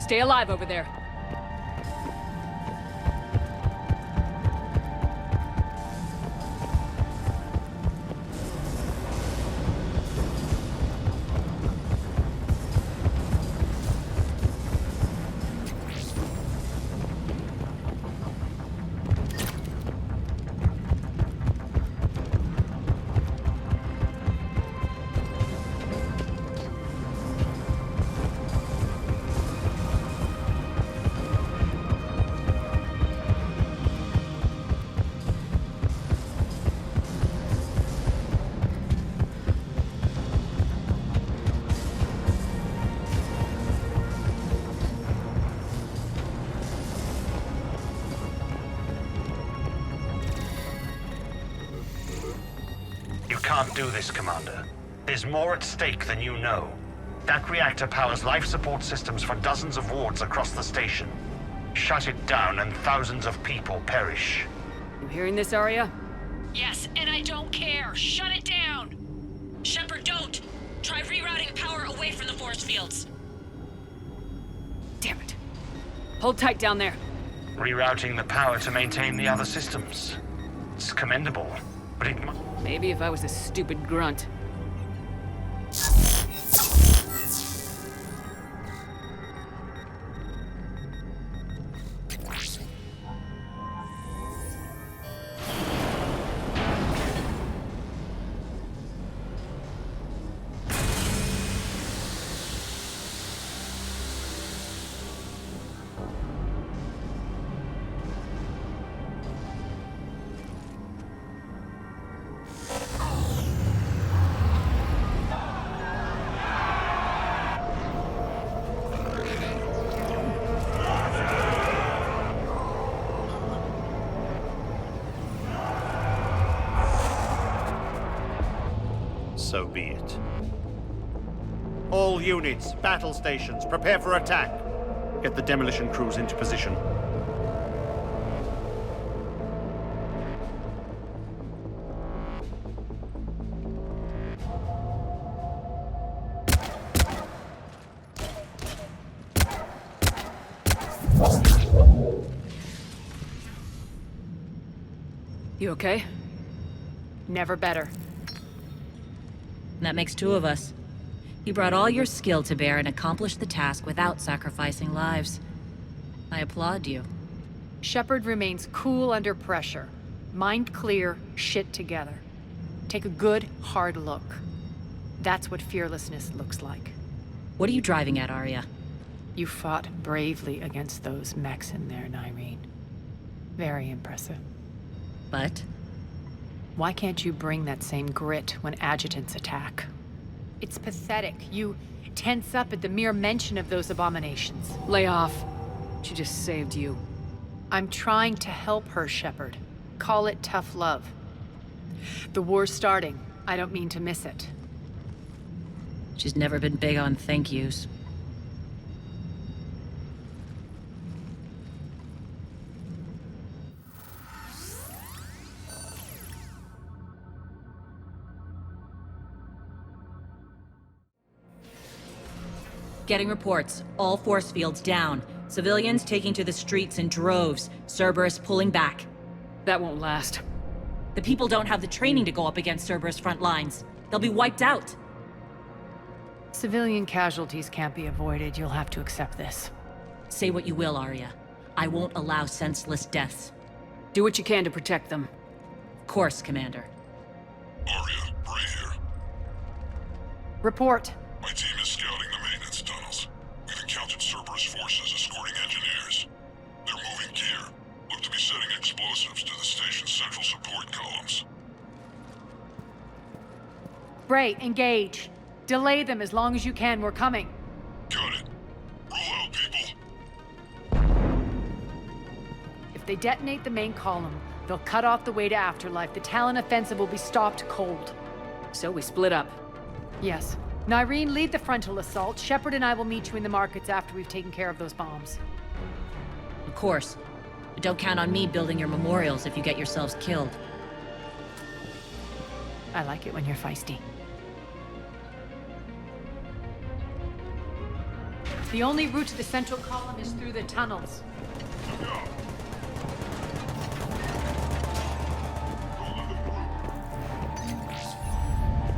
Stay alive over there. Can't do this, Commander. There's more at stake than you know. That reactor powers life support systems for dozens of wards across the station. Shut it down and thousands of people perish. You hearing this, Arya? Yes, and I don't care. Shut it down! Shepard, don't! Try rerouting power away from the force fields. Damn it. Hold tight down there. Rerouting the power to maintain the other systems. It's commendable, but it must... Maybe if I was a stupid grunt. So be it. All units, battle stations, prepare for attack. Get the demolition crews into position. You okay? Never better. That makes two of us. You brought all your skill to bear and accomplished the task without sacrificing lives. I applaud you. Shepard remains cool under pressure. Mind clear, shit together. Take a good, hard look. That's what fearlessness looks like. What are you driving at, Arya? You fought bravely against those mechs in there, Nyreen. Very impressive. But? Why can't you bring that same grit when adjutants attack? It's pathetic. You tense up at the mere mention of those abominations. Lay off. She just saved you. I'm trying to help her, Shepard. Call it tough love. The war's starting. I don't mean to miss it. She's never been big on thank yous. Getting reports. All force fields down. Civilians taking to the streets in droves. Cerberus pulling back. That won't last. The people don't have the training to go up against Cerberus front lines. They'll be wiped out. Civilian casualties can't be avoided. You'll have to accept this. Say what you will, Arya. I won't allow senseless deaths. Do what you can to protect them. Of course, Commander. Arya, Bray here. Report. My team is scouting the maintenance tunnels. We've encountered Cerberus forces escorting engineers. They're moving gear. Look to be setting explosives to the station's central support columns. Bray, engage. Delay them as long as you can. We're coming. Got it. Roll out, people. If they detonate the main column, they'll cut off the way to Afterlife. The Talon offensive will be stopped cold. So we split up. Yes. Nyreen, lead the frontal assault. Shepard and I will meet you in the markets after we've taken care of those bombs. Of course. But don't count on me building your memorials if you get yourselves killed. I like it when you're feisty. The only route to the central column is through the tunnels.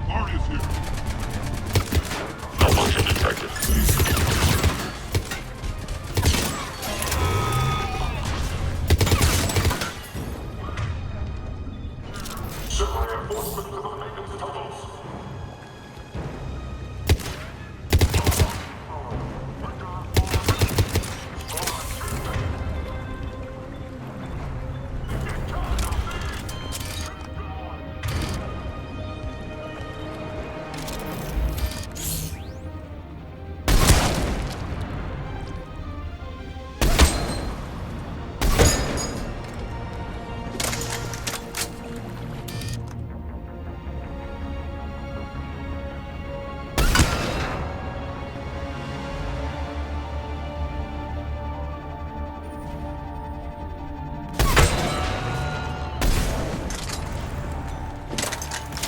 Arya's here. Malfunction detected.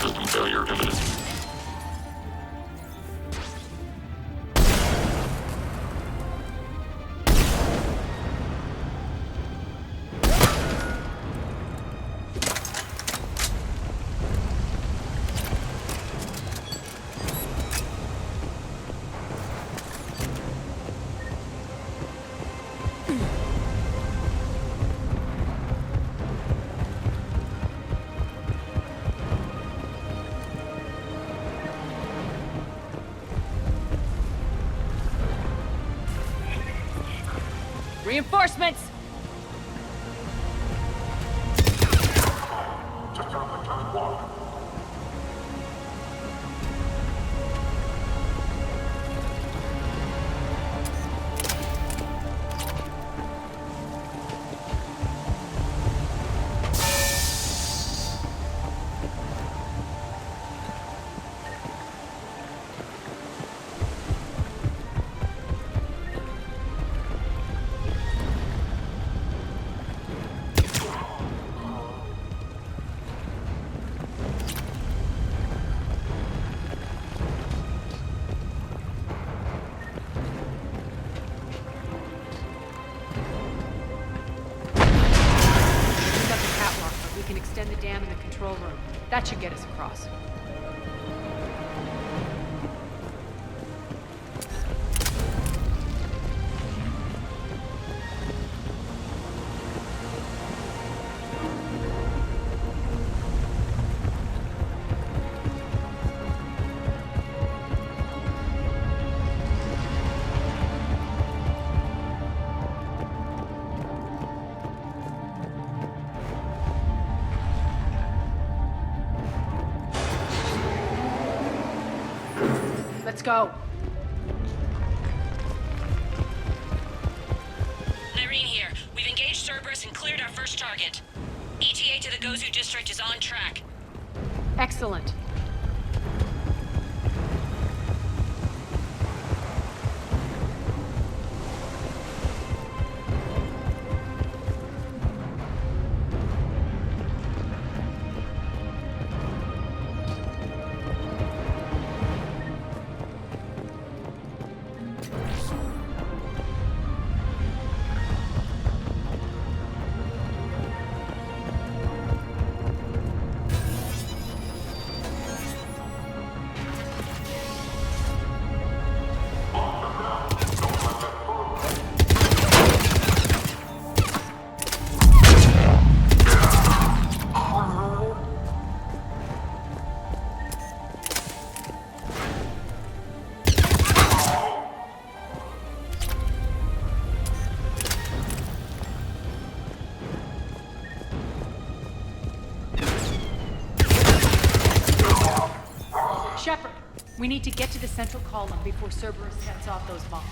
System failure imminent. Reinforcements! We've got the catwalk, but we can extend the dam in the control room. That should get us across. Let's go. Irene here. We've engaged Cerberus and cleared our first target. ETA to the Gozu district is on track. Excellent. Shepard, we need to get to the central column before Cerberus sets off those bombs.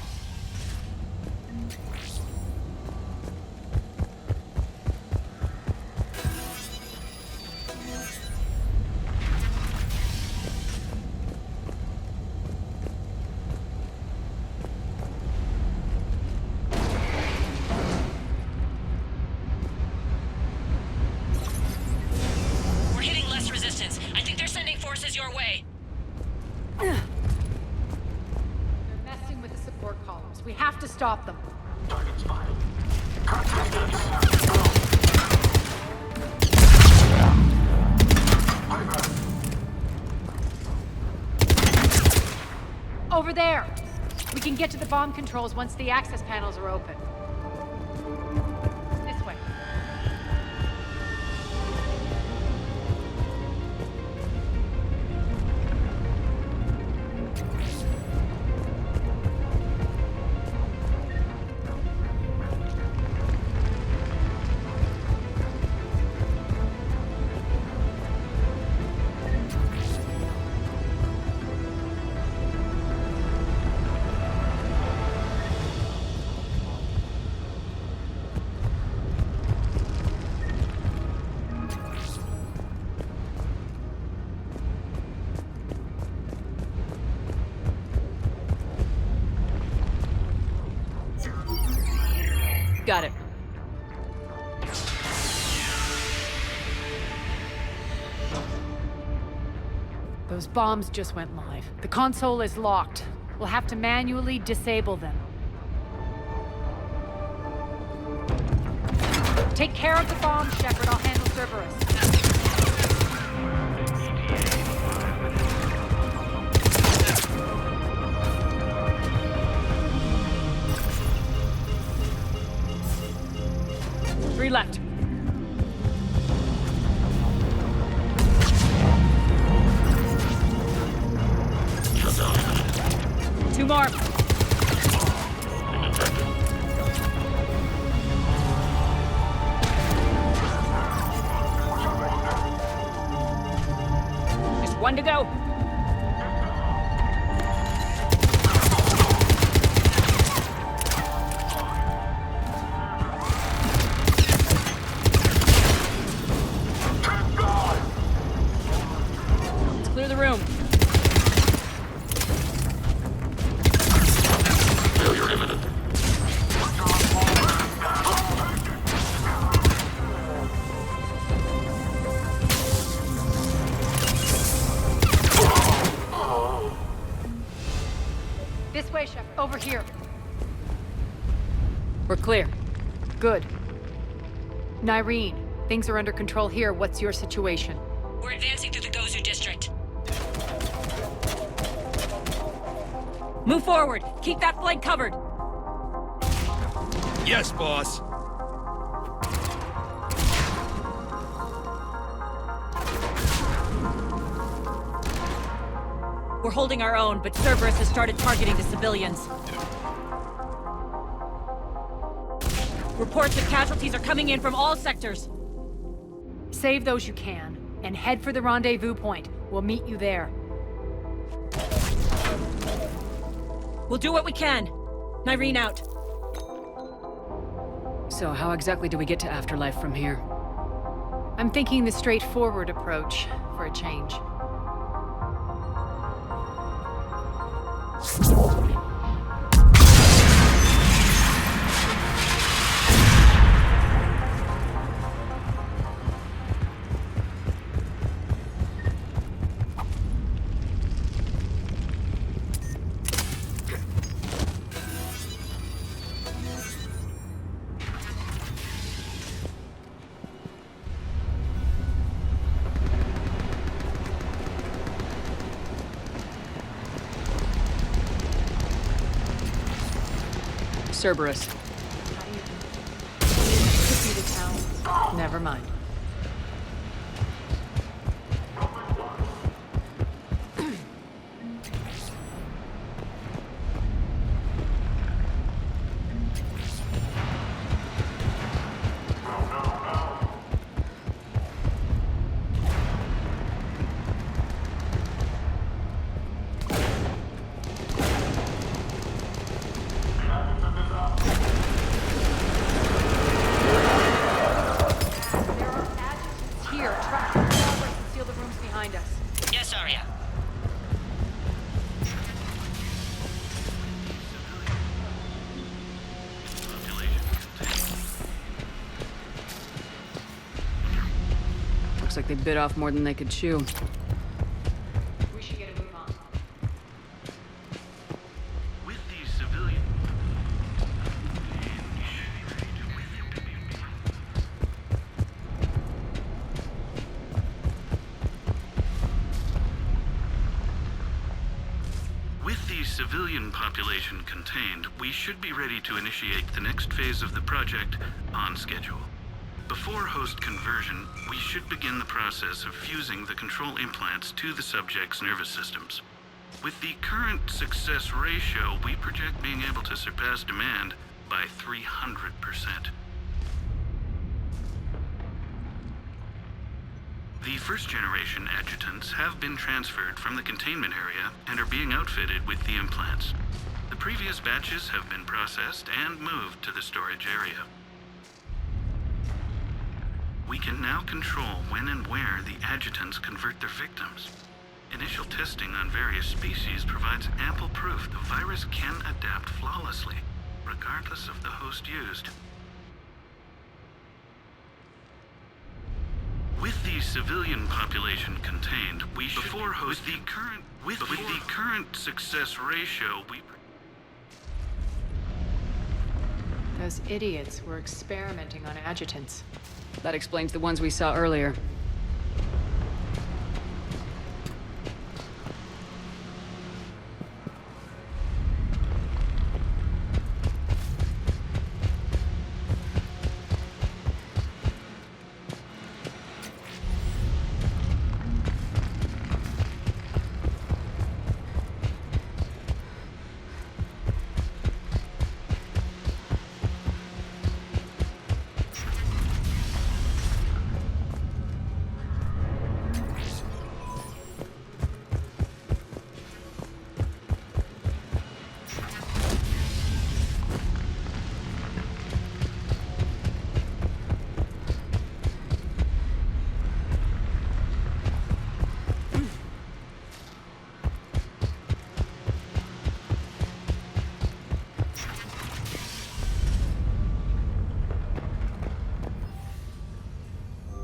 We're hitting less resistance. I think they're sending forces your way. They're messing with the support columns. Cerberus. We have to stop them. Over there! We can get to the bomb controls once the access panels are open. This way. Got it. Those bombs just went live. The console is locked. We'll have to manually disable them. Take care of the bomb, Shepard. I'll handle Cerberus. Three left. Shut down. Two more. Detected. Just one to go. Let's clear the room. Failure imminent. This way, Shepard. Over here. We're clear. Good. Nyreen, things are under control here. What's your situation? We're advancing through the Gozu district. Move forward. Keep that flank covered. Yes, boss. We're holding our own, but Cerberus has started targeting the civilians. Reports of casualties are coming in from all sectors. Save those you can, and head for the rendezvous point. We'll meet you there. We'll do what we can. Nyreen out. So how exactly do we get to Afterlife from here? I'm thinking the straightforward approach for a change. Cerberus. Took you to town. Never mind. Here, track the progress and seal the rooms behind us. Yes, Arya. Looks like they bit off more than they could chew. We should get a move on. With these civilians, civilian population contained, we should be ready to initiate the next phase of the project on schedule. Before host conversion, we should begin the process of fusing the control implants to the subject's nervous systems. With the current success ratio, we project being able to surpass demand by 300%. The first-generation adjutants have been transferred from the containment area and are being outfitted with the implants. The previous batches have been processed and moved to the storage area. We can now control when and where the adjutants convert their victims. Initial testing on various species provides ample proof the virus can adapt flawlessly, regardless of the host used. With the civilian population contained, we should before host the current success ratio, we Those idiots were experimenting on adjutants. That explains the ones we saw earlier.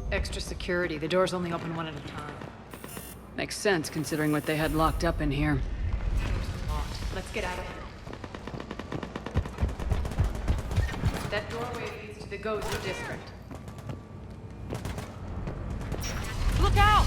Extra security. The doors only open one at a time. Makes sense, considering what they had locked up in here. Let's get out of here. That doorway leads to the Gozu district. Look out!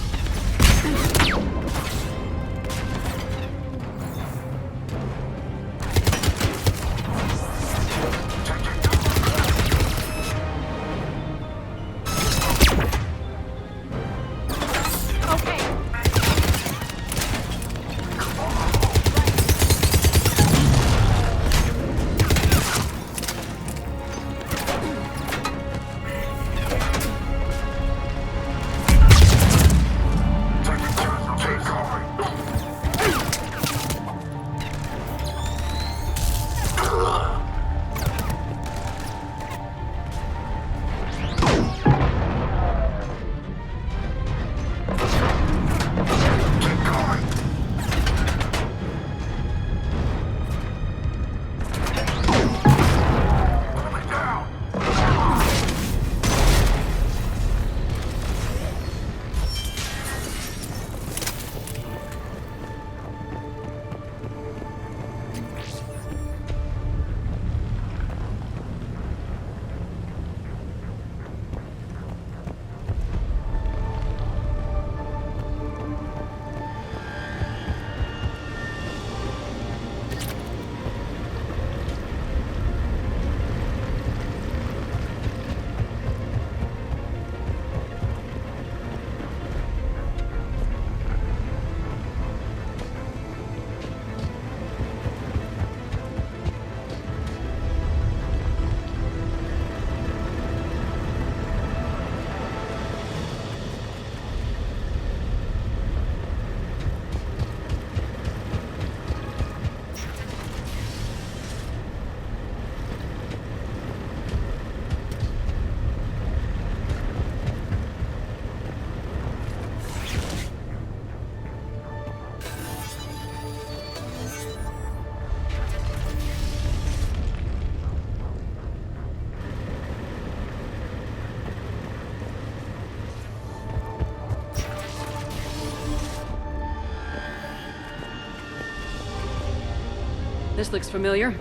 This looks familiar.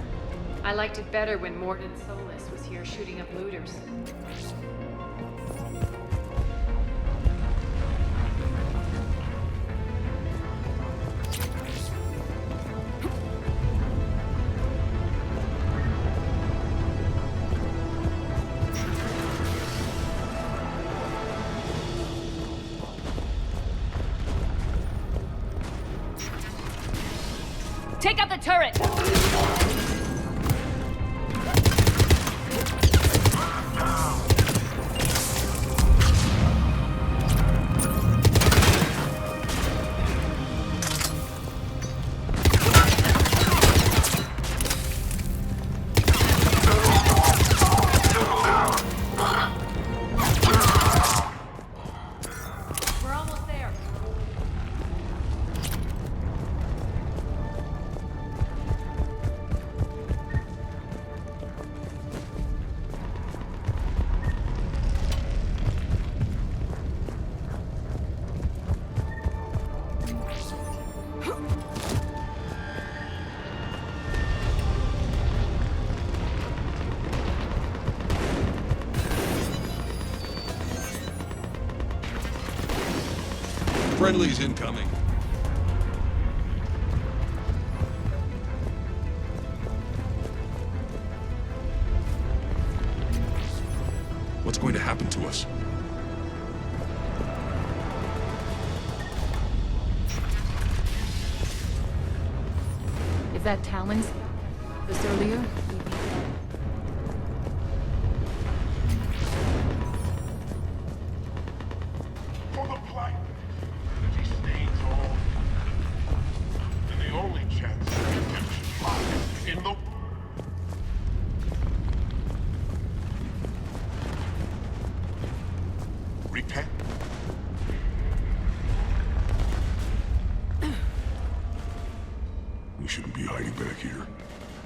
I liked it better when Mordin Solus was here shooting up looters. Take out the turret! We're almost there. Friendly's incoming. What's going to happen to us? If that Talon's this earlier, For the planet, he stays on. And the only chance of redemption lies in the... Repent? We shouldn't be hiding back here.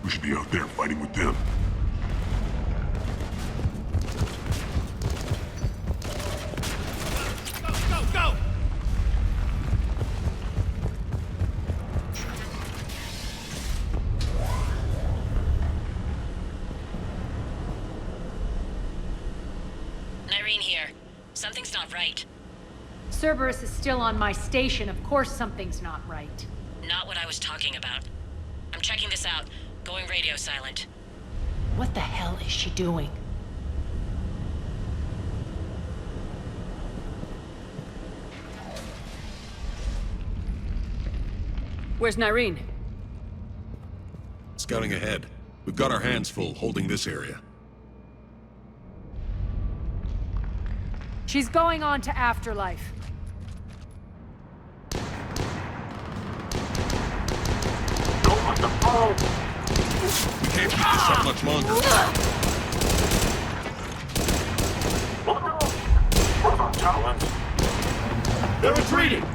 We should be out there fighting with them. Nyreen here. Something's not right. Cerberus is still on my station. Of course something's not right. Not what I was talking about. I'm checking this out. Going radio silent. What the hell is she doing? Where's Nyreen? Scouting ahead. We've got our hands full holding this area. She's going on to Afterlife. We can't keep this up much longer. They're retreating!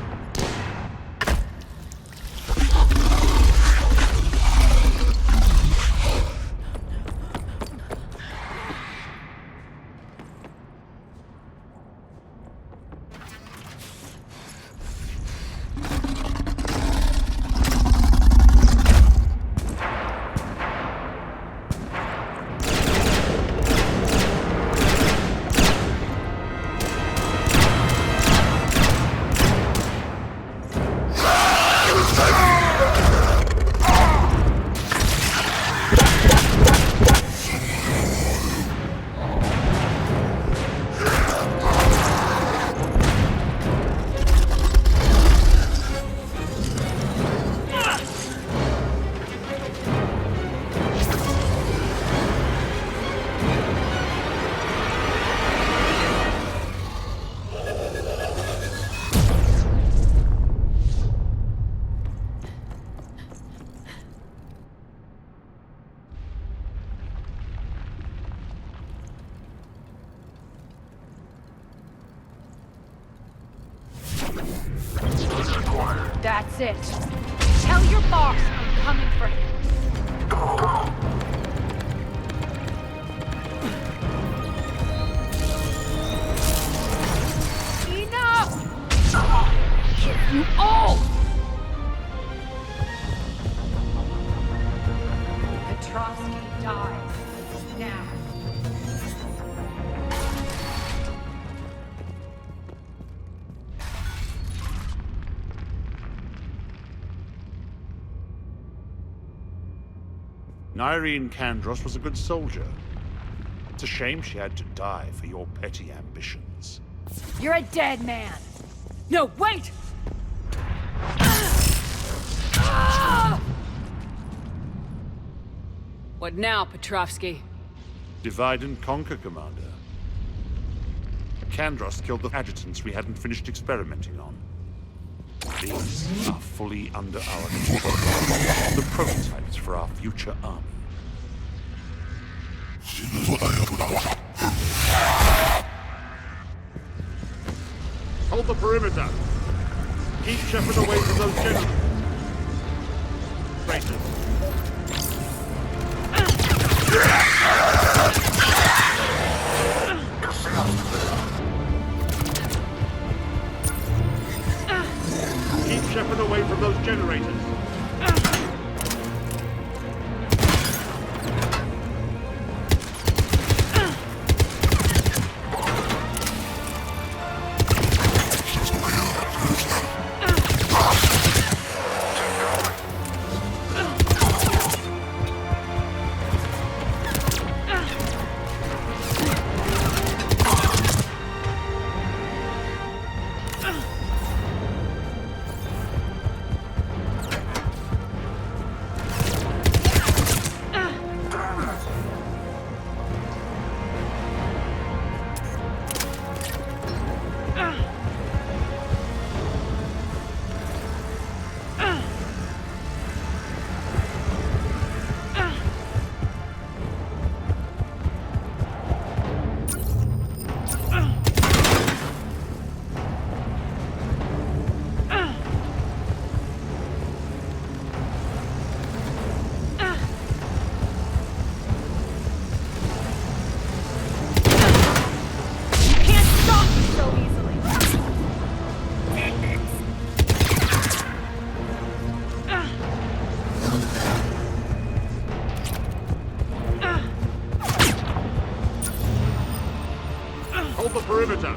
That's it. Tell your boss I'm coming for him. Enough! Kill you all! Petrovsky dies. Now. Nyreen Kandros was a good soldier. It's a shame she had to die for your petty ambitions. You're a dead man! No, wait! What now, Petrovsky? Divide and conquer, Commander. Kandros killed the adjutants we hadn't finished experimenting on. These are fully under our control. The prototypes for our future army. Hold the perimeter! Keep Shepard away from those generals! Traitors! Keep Shepard away from those generators! Hold the perimeter!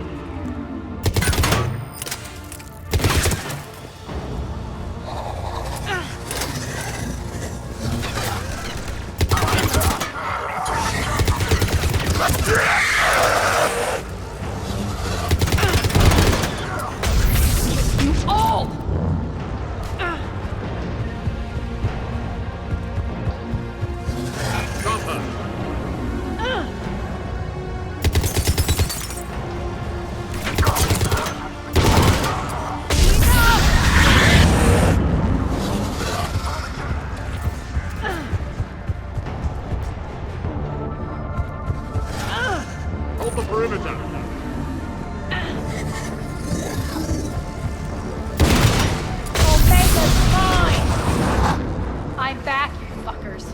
You all! Hold the perimeter! Omega's mine! I'm back, you fuckers.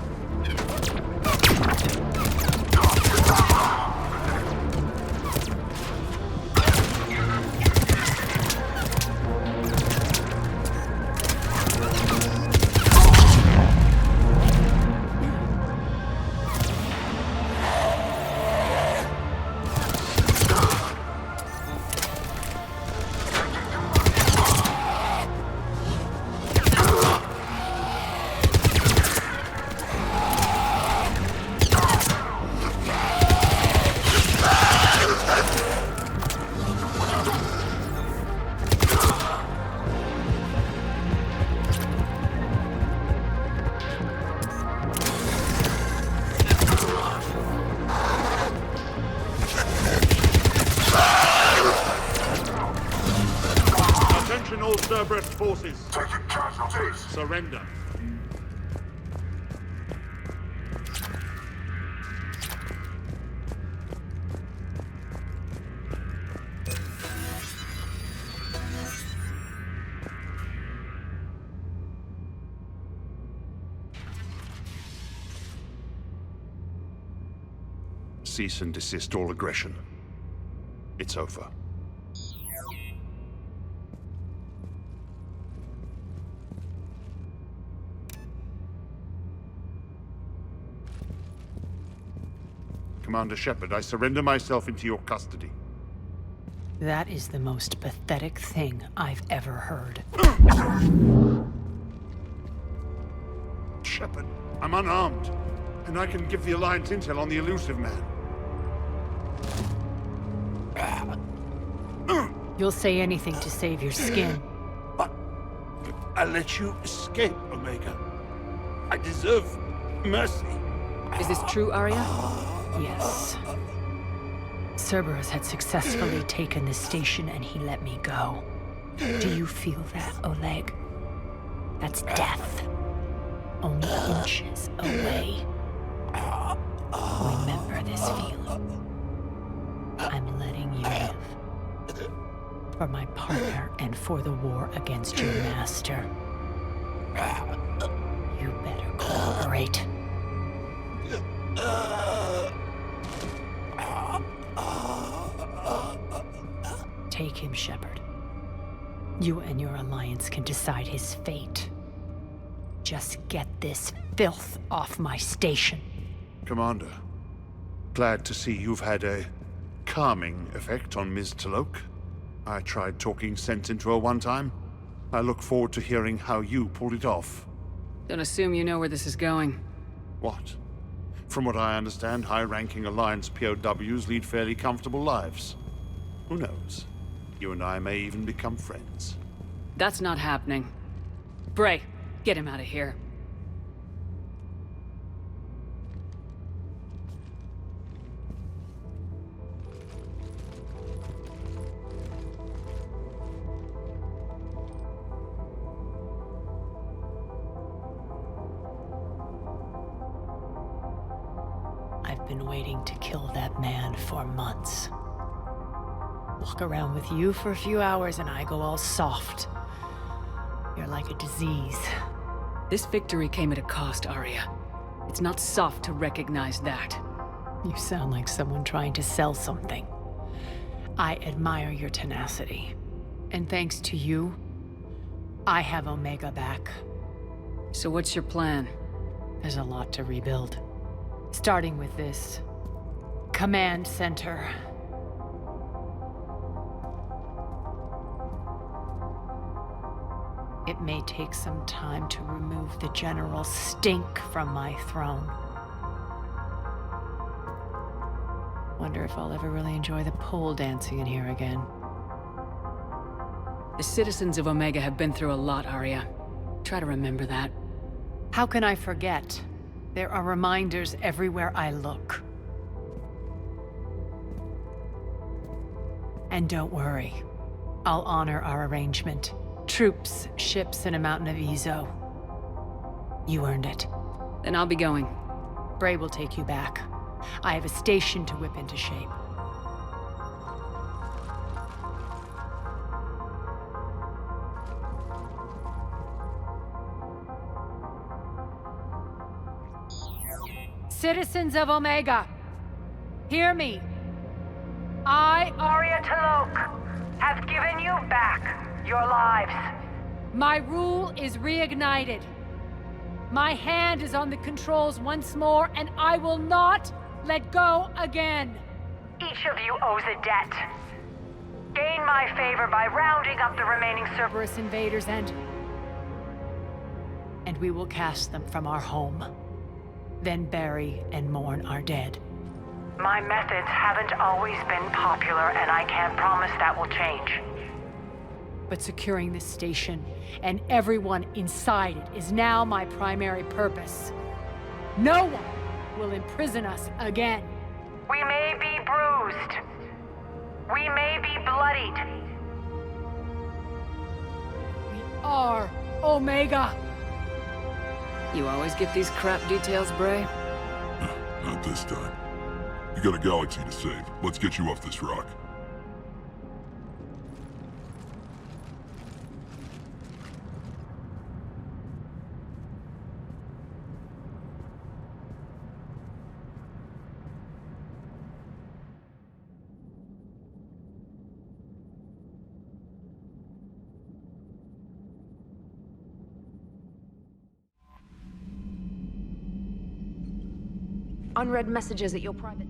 Attention all Cerberus forces! Taking casualties. Surrender! Cease and desist all aggression. It's over. Commander Shepard, I surrender myself into your custody. That is the most pathetic thing I've ever heard. Shepard, I'm unarmed, and I can give the Alliance intel on the Elusive Man. You'll say anything to save your skin. But I let you escape, Omega. I deserve mercy. Is this true, Arya? Yes. Cerberus had successfully taken the station and he let me go. Do you feel that, Oleg? That's death. Only inches away. Remember this feeling. I'm letting you live. For my partner and for the war against your master. You better cooperate. Take him, Shepard. You and your alliance can decide his fate. Just get this filth off my station. Commander, glad to see you've had a calming effect on Ms. T'Loak. I tried talking sense into her one time. I look forward to hearing how you pulled it off. Don't assume you know where this is going. What? From what I understand, high-ranking Alliance POWs lead fairly comfortable lives. Who knows? You and I may even become friends. That's not happening. Bray, get him out of here. I've been waiting to kill that man for months. Walk around with you for a few hours and I go all soft. You're like a disease. This victory came at a cost, Arya. It's not soft to recognize that. You sound like someone trying to sell something. I admire your tenacity. And thanks to you, I have Omega back. So what's your plan? There's a lot to rebuild. Starting with this command center. It may take some time to remove the general stink from my throne. Wonder if I'll ever really enjoy the pole dancing in here again. The citizens of Omega have been through a lot, Arya. Try to remember that. How can I forget? There are reminders everywhere I look. And don't worry. I'll honor our arrangement. Troops, ships, and a mountain of Ezo. You earned it. Then I'll be going. Bray will take you back. I have a station to whip into shape. Citizens of Omega, hear me. I, Arya T'Loak, have given you back your lives. My rule is reignited. My hand is on the controls once more, and I will not let go again. Each of you owes a debt. Gain my favor by rounding up the remaining Cerberus invaders and we will cast them from our home. Then bury and mourn our dead. My methods haven't always been popular, and I can't promise that will change. But securing this station and everyone inside it is now my primary purpose. No one will imprison us again. We may be bruised. We may be bloodied. We are Omega. You always get these crap details, Bray? Not this time. You got a galaxy to save. Let's get you off this rock. Unread messages at your private...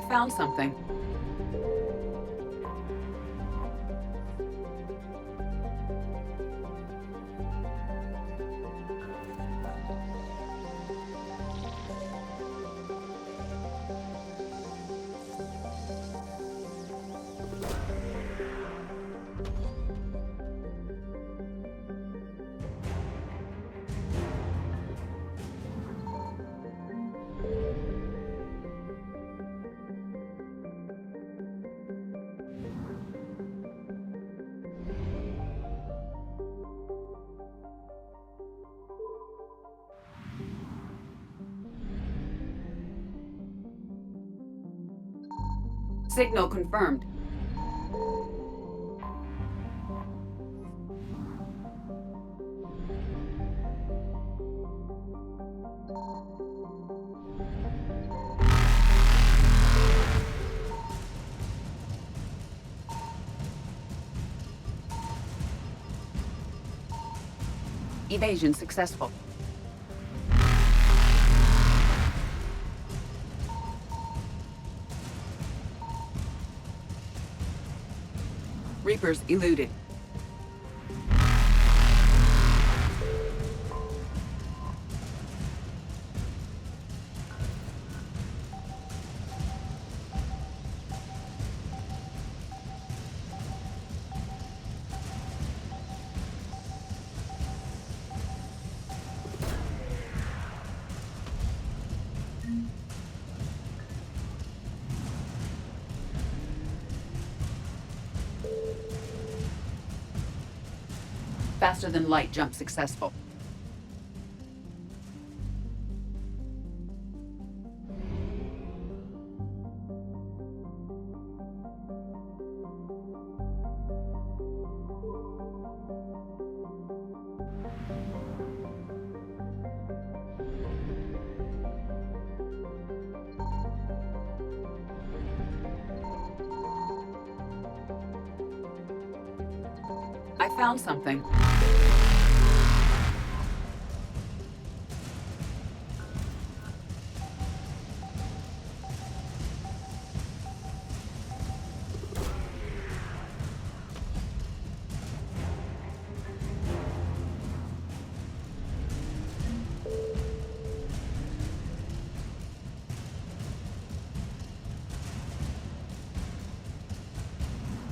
found something. Signal confirmed. Evasion successful. Reapers eluded. Faster than light jump successful. I found something.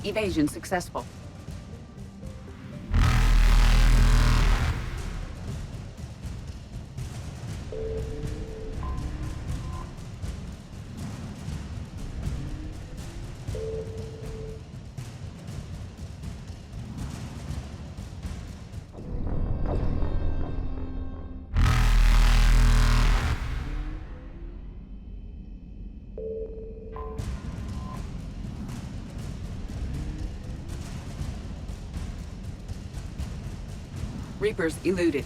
Evasion successful. Reapers eluded.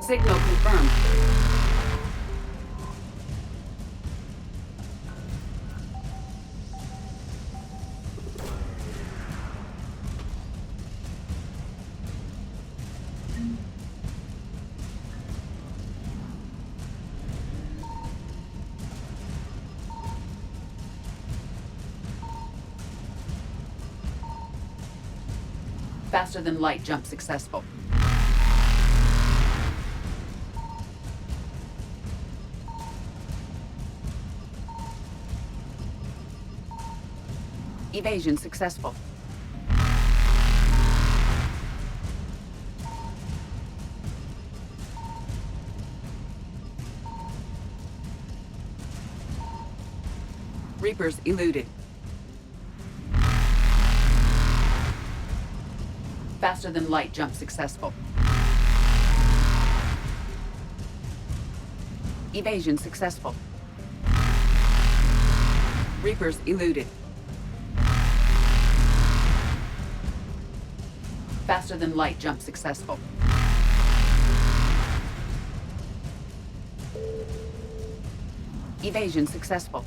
Signal confirmed. Faster than light jump successful. Evasion successful. Reapers eluded. Faster than light jump successful. Evasion successful. Reapers eluded. Faster than light jump successful. Evasion successful.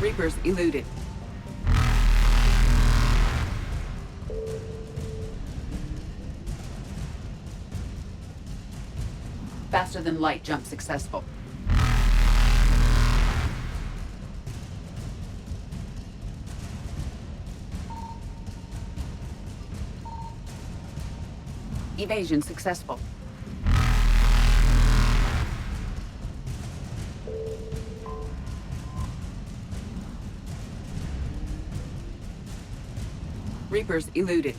Reapers eluded. Faster than light jump successful. Evasion successful. Reapers eluded.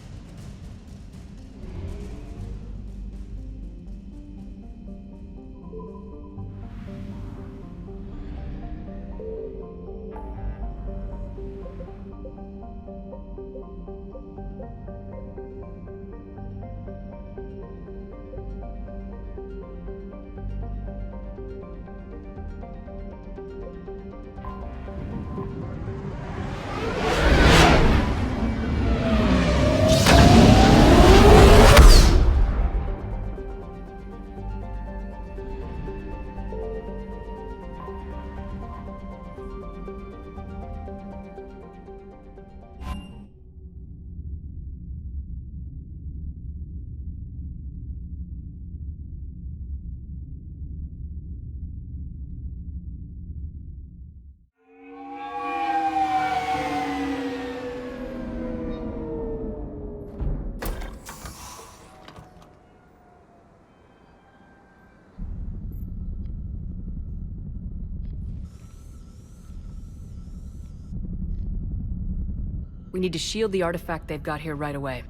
We need to shield the artifact they've got here right away.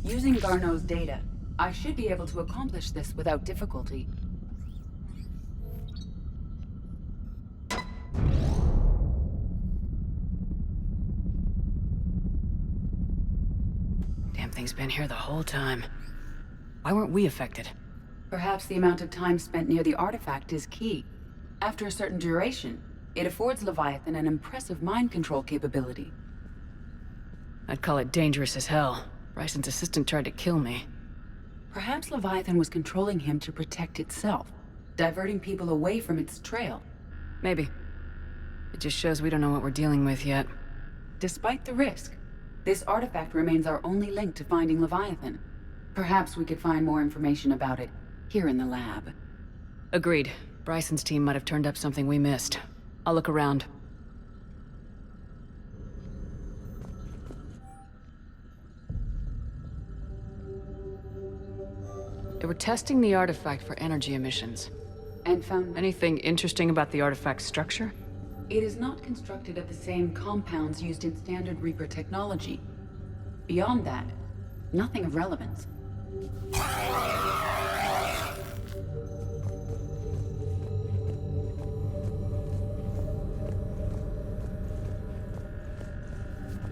Using Garneau's data, I should be able to accomplish this without difficulty. Damn thing's been here the whole time. Why weren't we affected? Perhaps the amount of time spent near the artifact is key. After a certain duration, it affords Leviathan an impressive mind control capability. I'd call it dangerous as hell. Bryson's assistant tried to kill me. Perhaps Leviathan was controlling him to protect itself, diverting people away from its trail. Maybe. It just shows we don't know what we're dealing with yet. Despite the risk, this artifact remains our only link to finding Leviathan. Perhaps we could find more information about it here in the lab. Agreed. Bryson's team might have turned up something we missed. I'll look around. They were testing the artifact for energy emissions. And found Anything interesting about the artifact's structure? it is not constructed of the same compounds used in standard Reaper technology. Beyond that, nothing of relevance.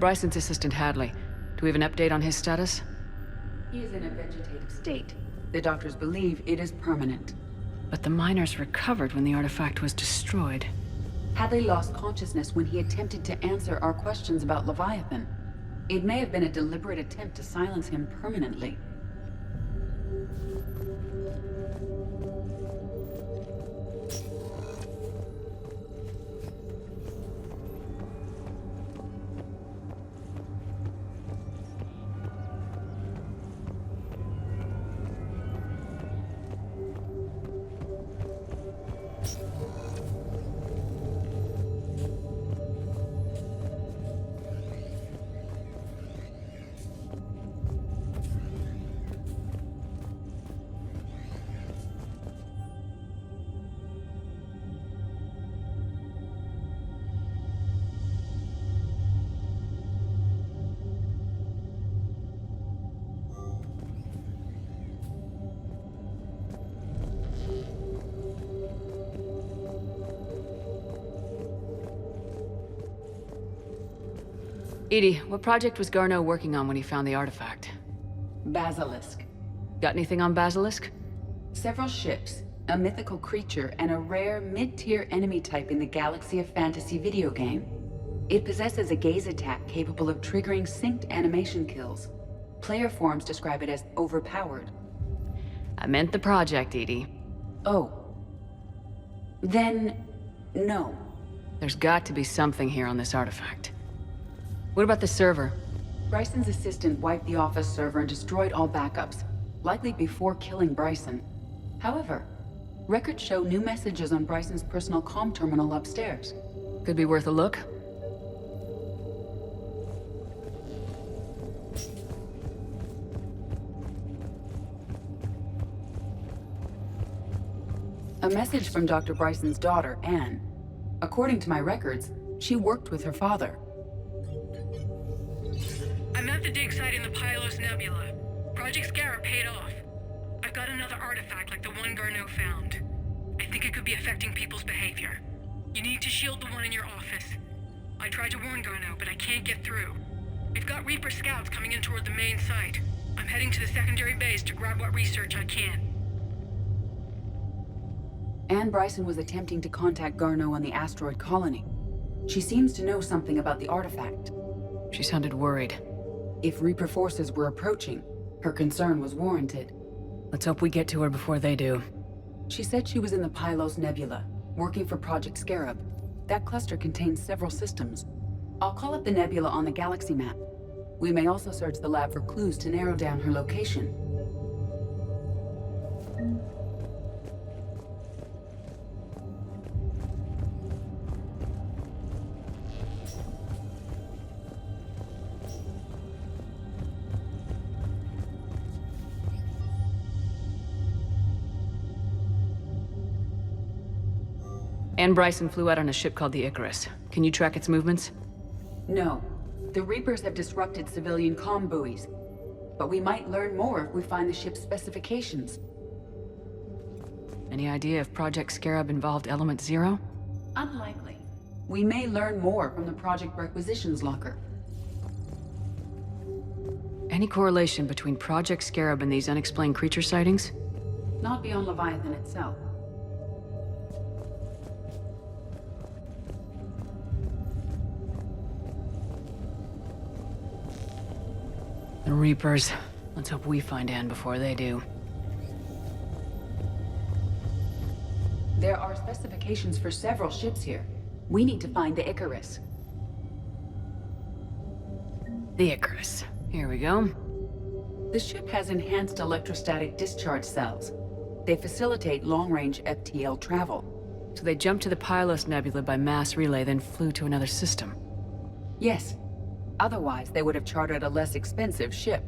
Bryson's assistant Hadley. Do we have an update on his status? He is in a vegetative state. The doctors believe it is permanent. But the miners recovered when the artifact was destroyed. Hadley lost consciousness when he attempted to answer our questions about Leviathan. It may have been a deliberate attempt to silence him permanently. EDI, what project was Garneau working on when he found the artifact? Basilisk. Got anything on Basilisk? Several ships, a mythical creature, and a rare mid-tier enemy type in the Galaxy of Fantasy video game. It possesses a gaze attack capable of triggering synced animation kills. Player forums describe it as overpowered. I meant the project, EDI. Oh. Then, No. There's got to be something here on this artifact. What about the server? Bryson's assistant wiped the office server and destroyed all backups, likely before killing Bryson. However, records show new messages on Bryson's personal comm terminal upstairs. Could be worth a look. A message from Dr. Bryson's daughter, Anne. According to my records, she worked with her father. I'm at the dig site in the Pylos Nebula. Project Scarab paid off. I've got another artifact like the one Garneau found. I think it could be affecting people's behavior. You need to shield the one in your office. I tried to warn Garneau, but I can't get through. We've got Reaper scouts coming in toward the main site. I'm heading to the secondary base to grab what research I can. Anne Bryson was attempting to contact Garneau on the asteroid colony. She seems to know something about the artifact. She sounded worried. If Reaper forces were approaching, her concern was warranted. Let's hope we get to her before they do. She said she was in the Pylos Nebula, working for Project Scarab. That cluster contains several systems. I'll call up the nebula on the galaxy map. We may also search the lab for clues to narrow down her location. Anne Bryson flew out on a ship called the Icarus. Can you track its movements? No. The Reapers have disrupted civilian comm buoys. But we might learn more if we find the ship's specifications. Any idea if Project Scarab involved Element Zero? Unlikely. We may learn more from the Project Requisitions Locker. Any correlation between Project Scarab and these unexplained creature sightings? Not beyond Leviathan itself. The Reapers. Let's hope we find Anne before they do. There are specifications for several ships here. We need to find the Icarus. The Icarus. Here we go. The ship has enhanced electrostatic discharge cells. They facilitate long-range FTL travel. So they jumped to the Pylos Nebula by mass relay, then flew to another system. Yes. Otherwise, they would have chartered a less expensive ship.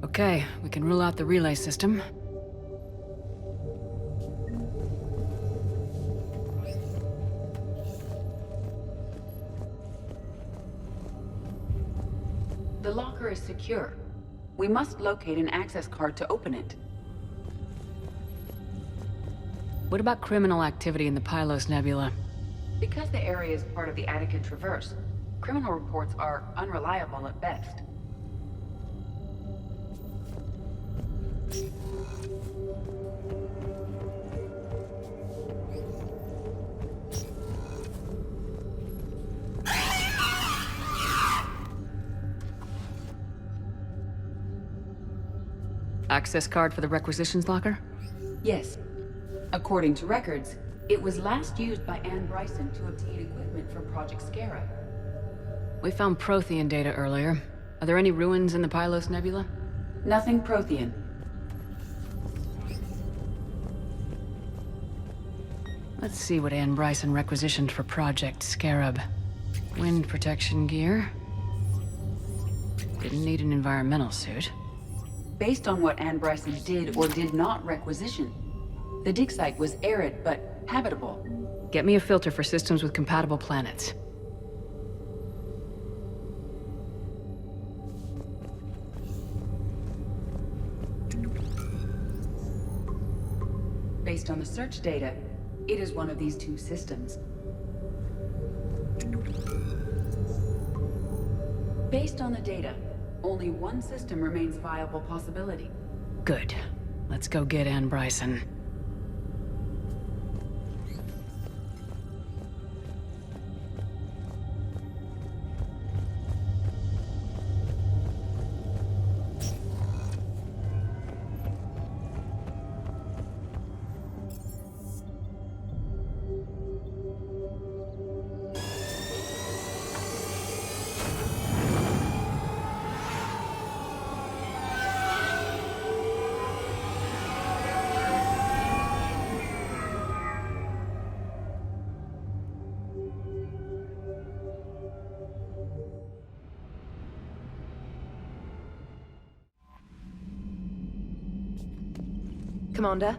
Okay, we can rule out the relay system. The locker is secure. We must locate an access card to open it. What about criminal activity in the Pylos Nebula? Because the area is part of the Attica Traverse, criminal reports are unreliable at best. Access card for the requisitions locker? Yes. According to records, it was last used by Anne Bryson to obtain equipment for Project Scarab. We found Prothean data earlier. Are there any ruins in the Pylos Nebula? Nothing Prothean. Let's see what Anne Bryson requisitioned for Project Scarab. Wind protection gear. Didn't need an environmental suit. Based on what Anne Bryson did or did not requisition, the dig site was arid but habitable. Get me a filter for systems with compatible planets. Based on the search data, it is one of these two systems. Based on the data, only one system remains viable possibility. Good. Let's go get Anne Bryson. Commander.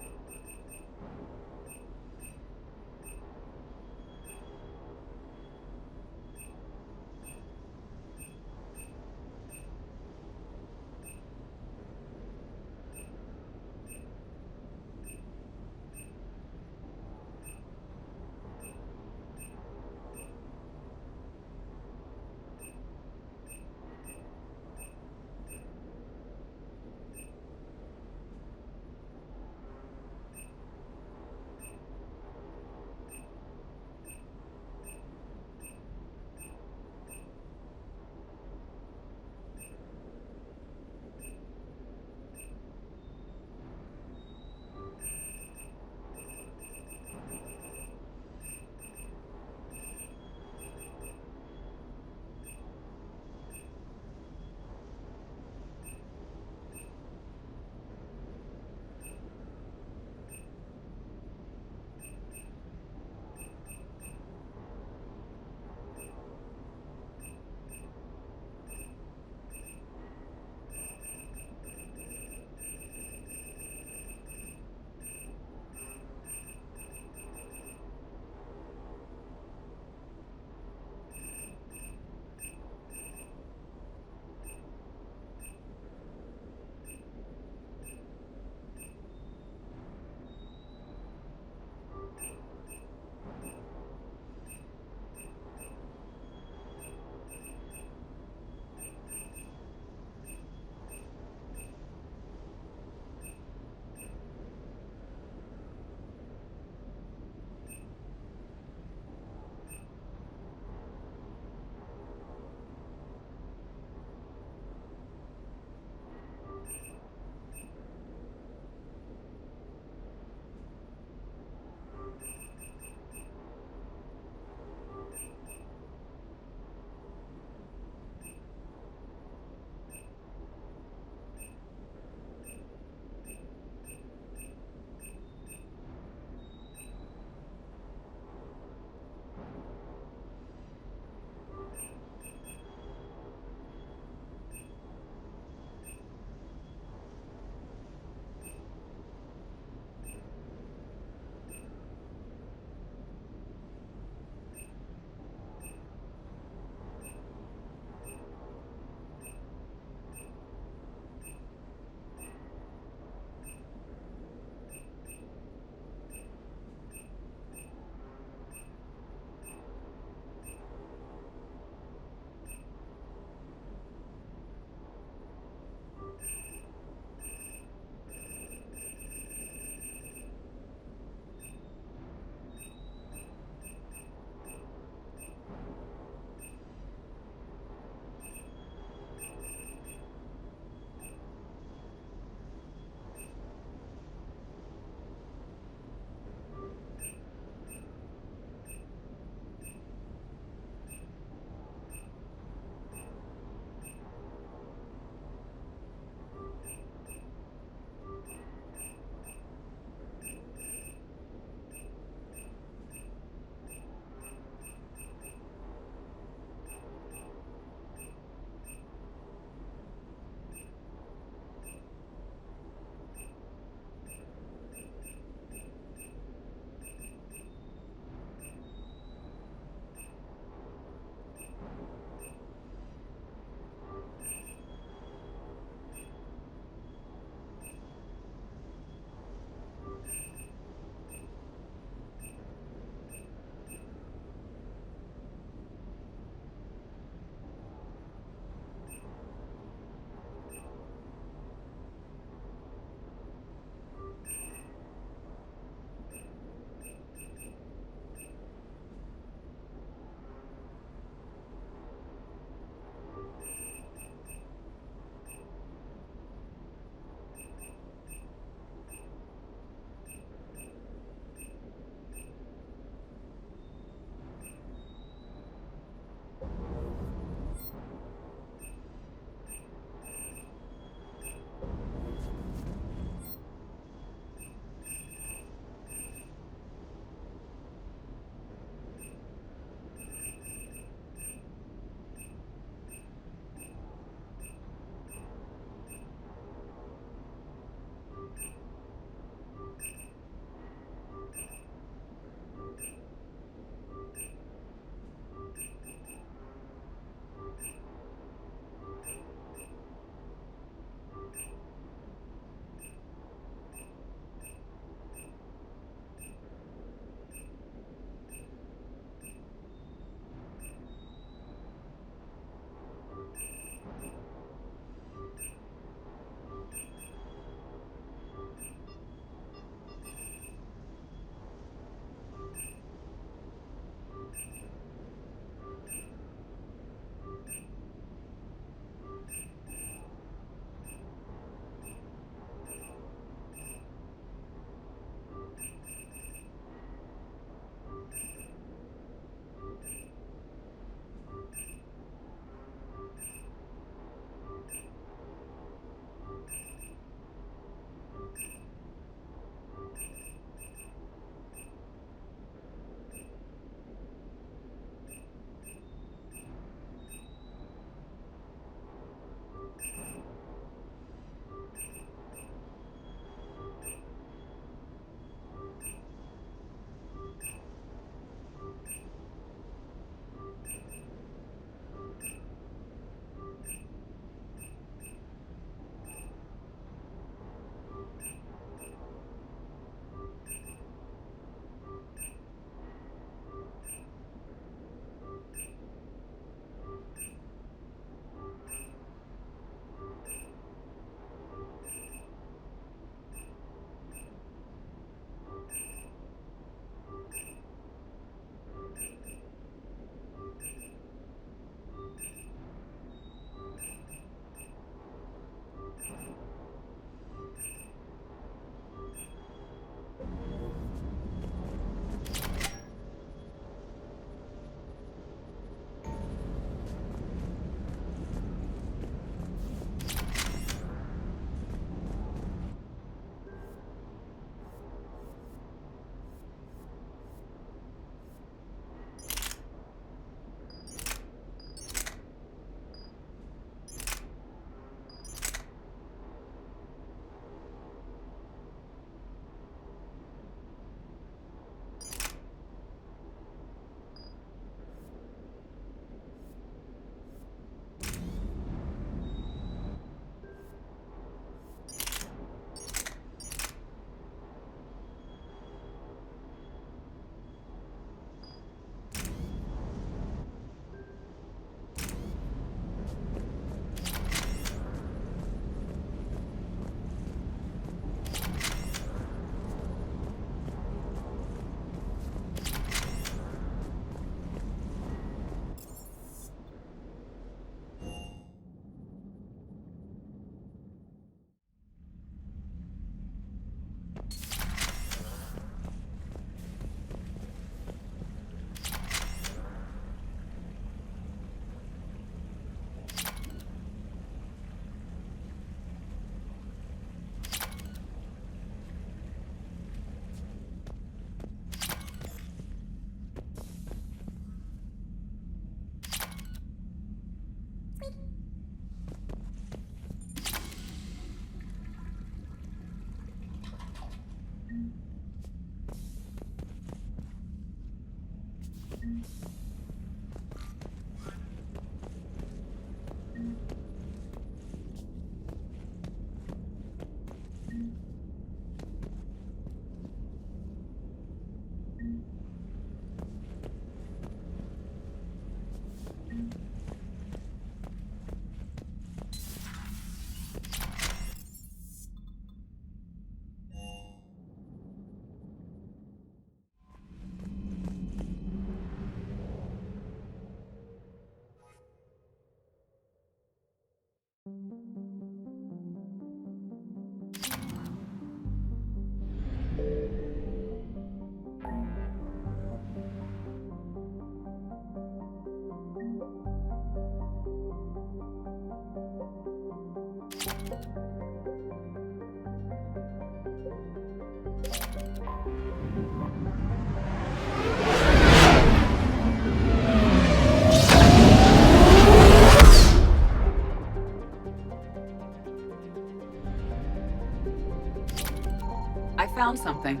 I found something.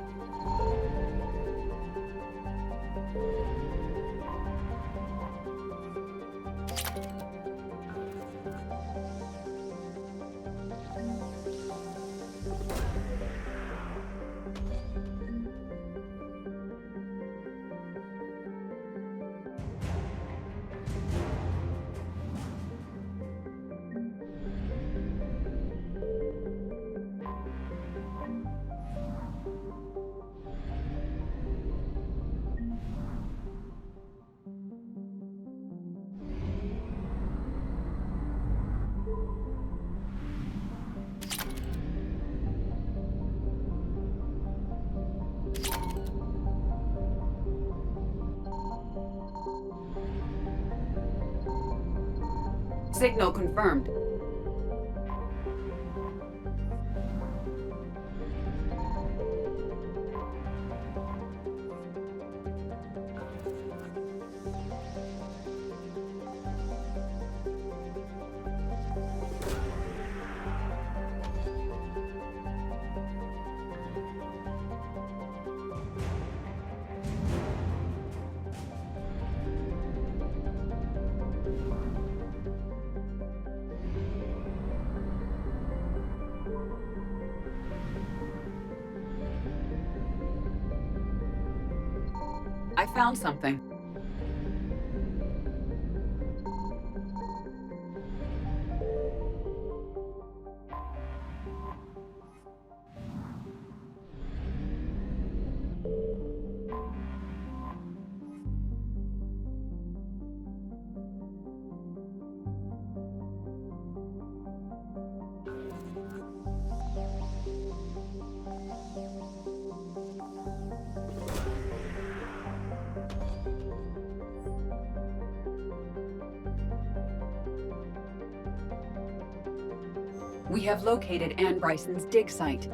Signal confirmed. I found something. We have located Anne Bryson's dig site.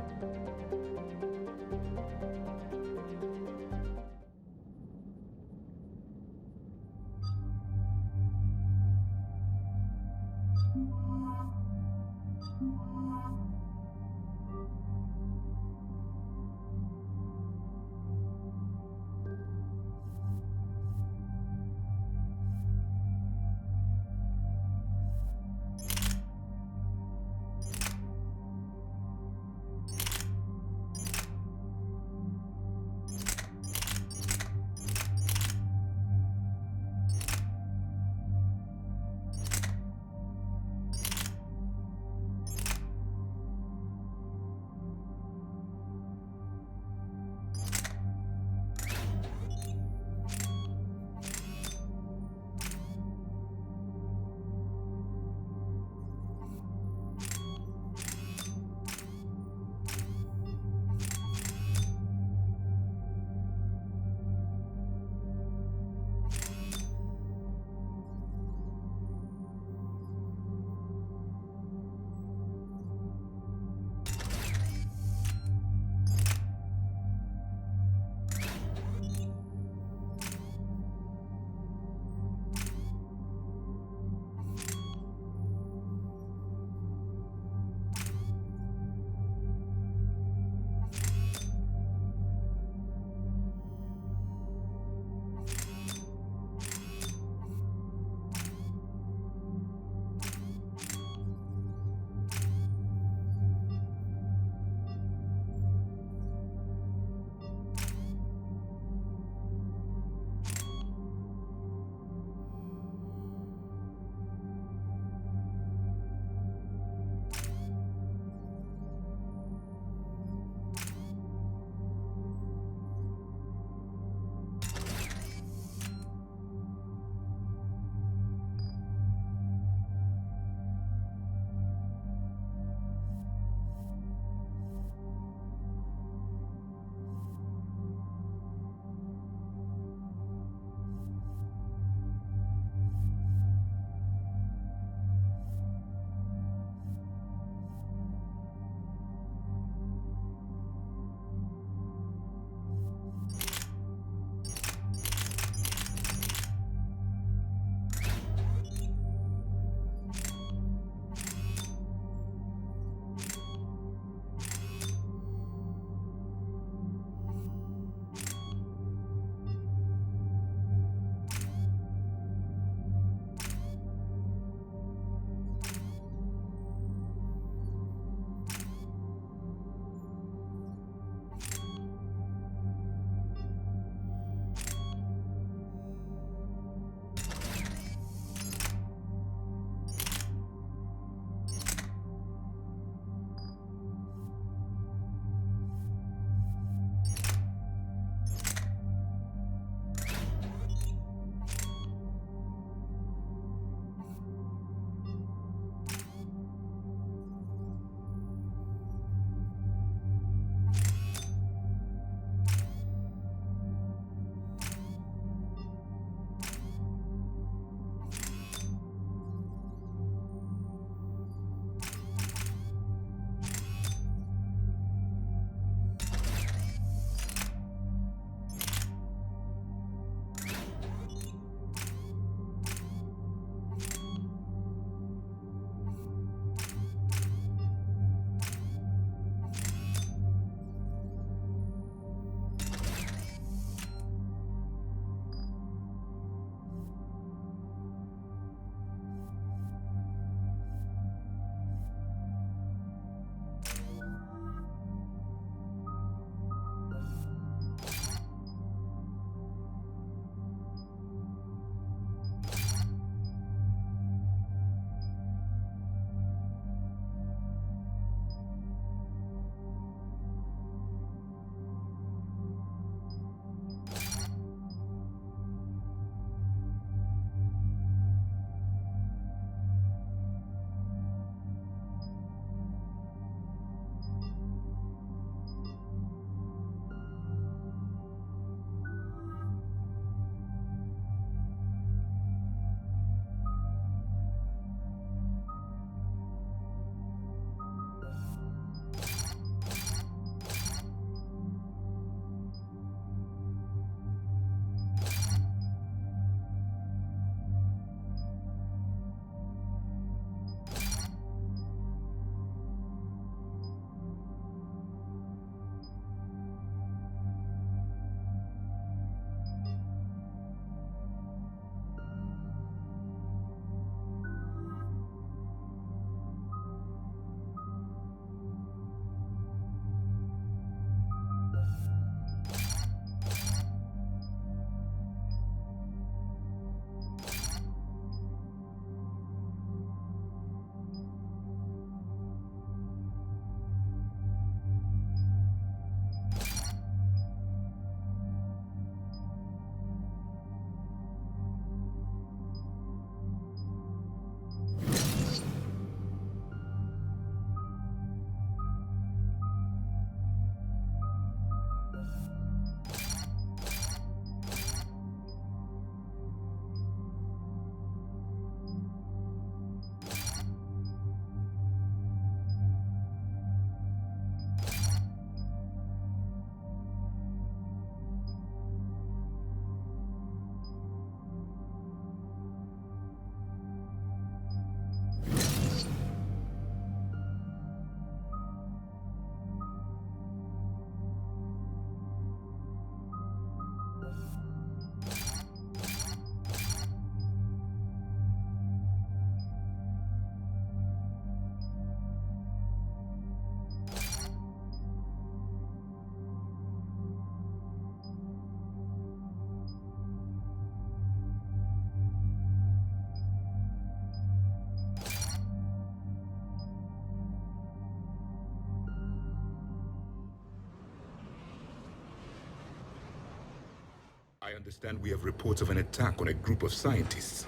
understand we have reports of an attack on a group of scientists.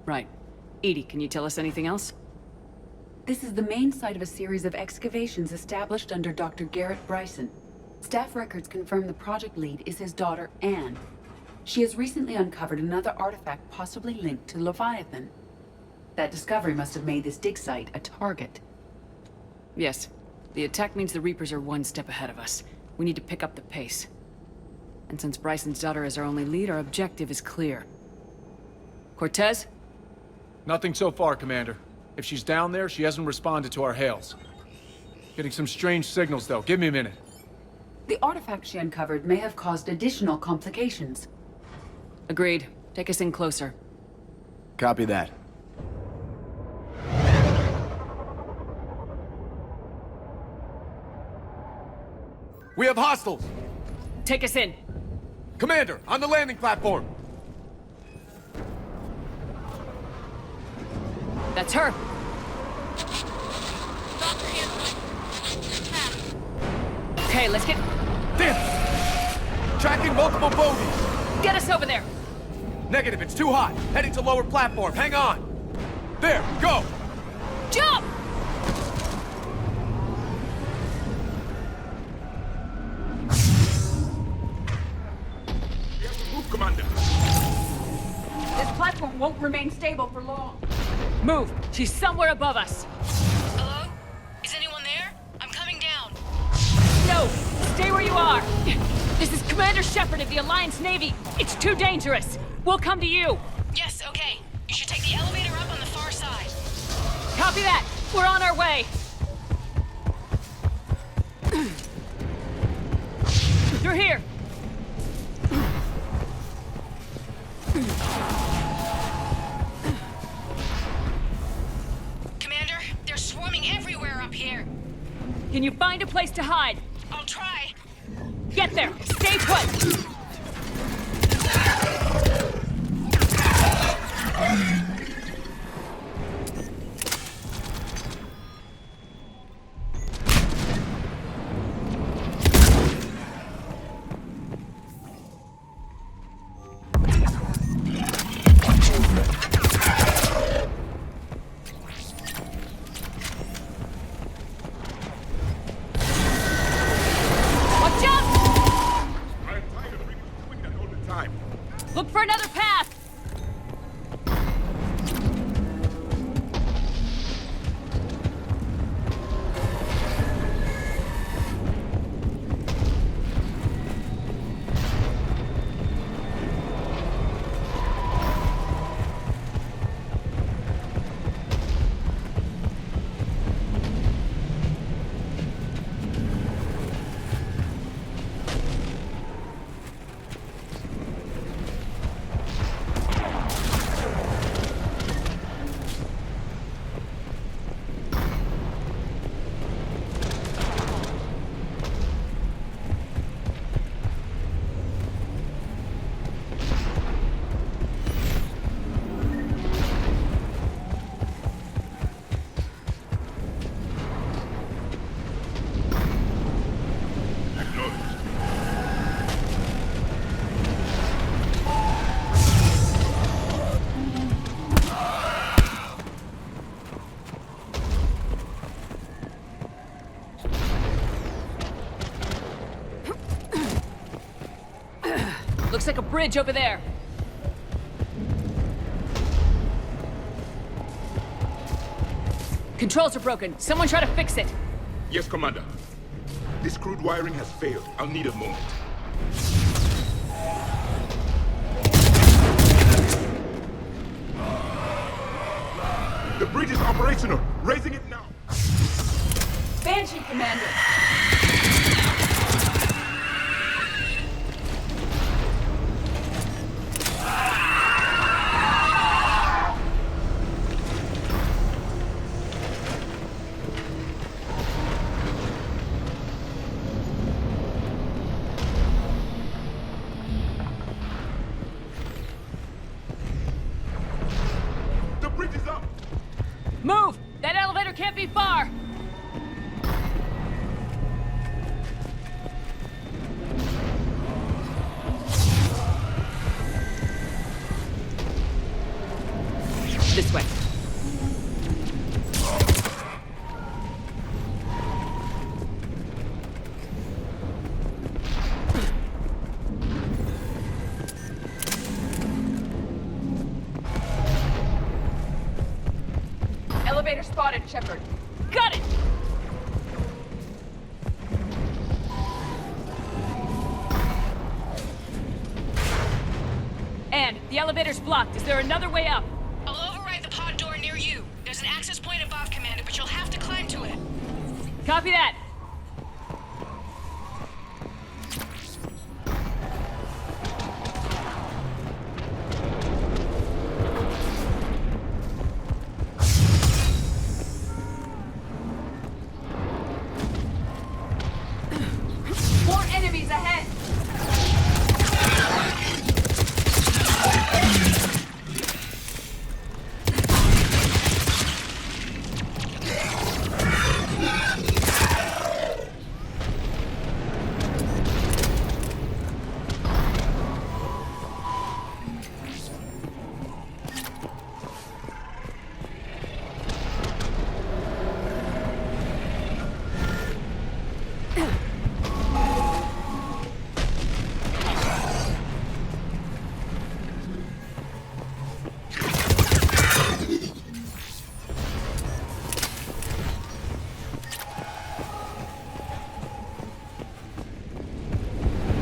Right. Edie, can you tell us anything else? This is the main site of a series of excavations established under Dr. Garrett Bryson. Staff records confirm the project lead is his daughter, Anne. She has recently uncovered another artifact possibly linked to Leviathan. That discovery must have made this dig site a target. Yes. The attack means the Reapers are one step ahead of us. We need to pick up the pace. And since Bryson's daughter is our only lead, our objective is clear. Cortez? Nothing so far, Commander. If she's down there, she hasn't responded to our hails. Getting some strange signals, though. Give me a minute. The artifact she uncovered may have caused additional complications. Agreed. Take us in closer. Copy that. We have hostiles! Take us in! Commander, on the landing platform! That's her! Okay, let's get... Damn! Tracking multiple bogies! Get us over there! Negative, it's too hot. Heading to lower platform, hang on! There, go! Jump! Move, Commander! This platform won't remain stable for long. Move! She's somewhere above us! Hello? Is anyone there? I'm coming down. No! Stay where you are! This is Commander Shepard of the Alliance Navy! It's too dangerous! We'll come to you! Yes, okay. You should take the elevator up on the far side. Copy that! We're on our way! Through here! Commander, they're swarming everywhere up here. Can you find a place to hide? I'll try. Get there! Stay put! Look for another path! Looks like a bridge over there. Controls are broken. Someone try to fix it. Yes, Commander. This crude wiring has failed. I'll need a moment. The bridge is operational. Raising it now. Banshee, Commander! Elevator spotted, Shepard. Got it! And the elevator's blocked. Is there another way up? I'll override the pod door near you. There's an access point above, Commander, but you'll have to climb to it. Copy that. More enemies ahead!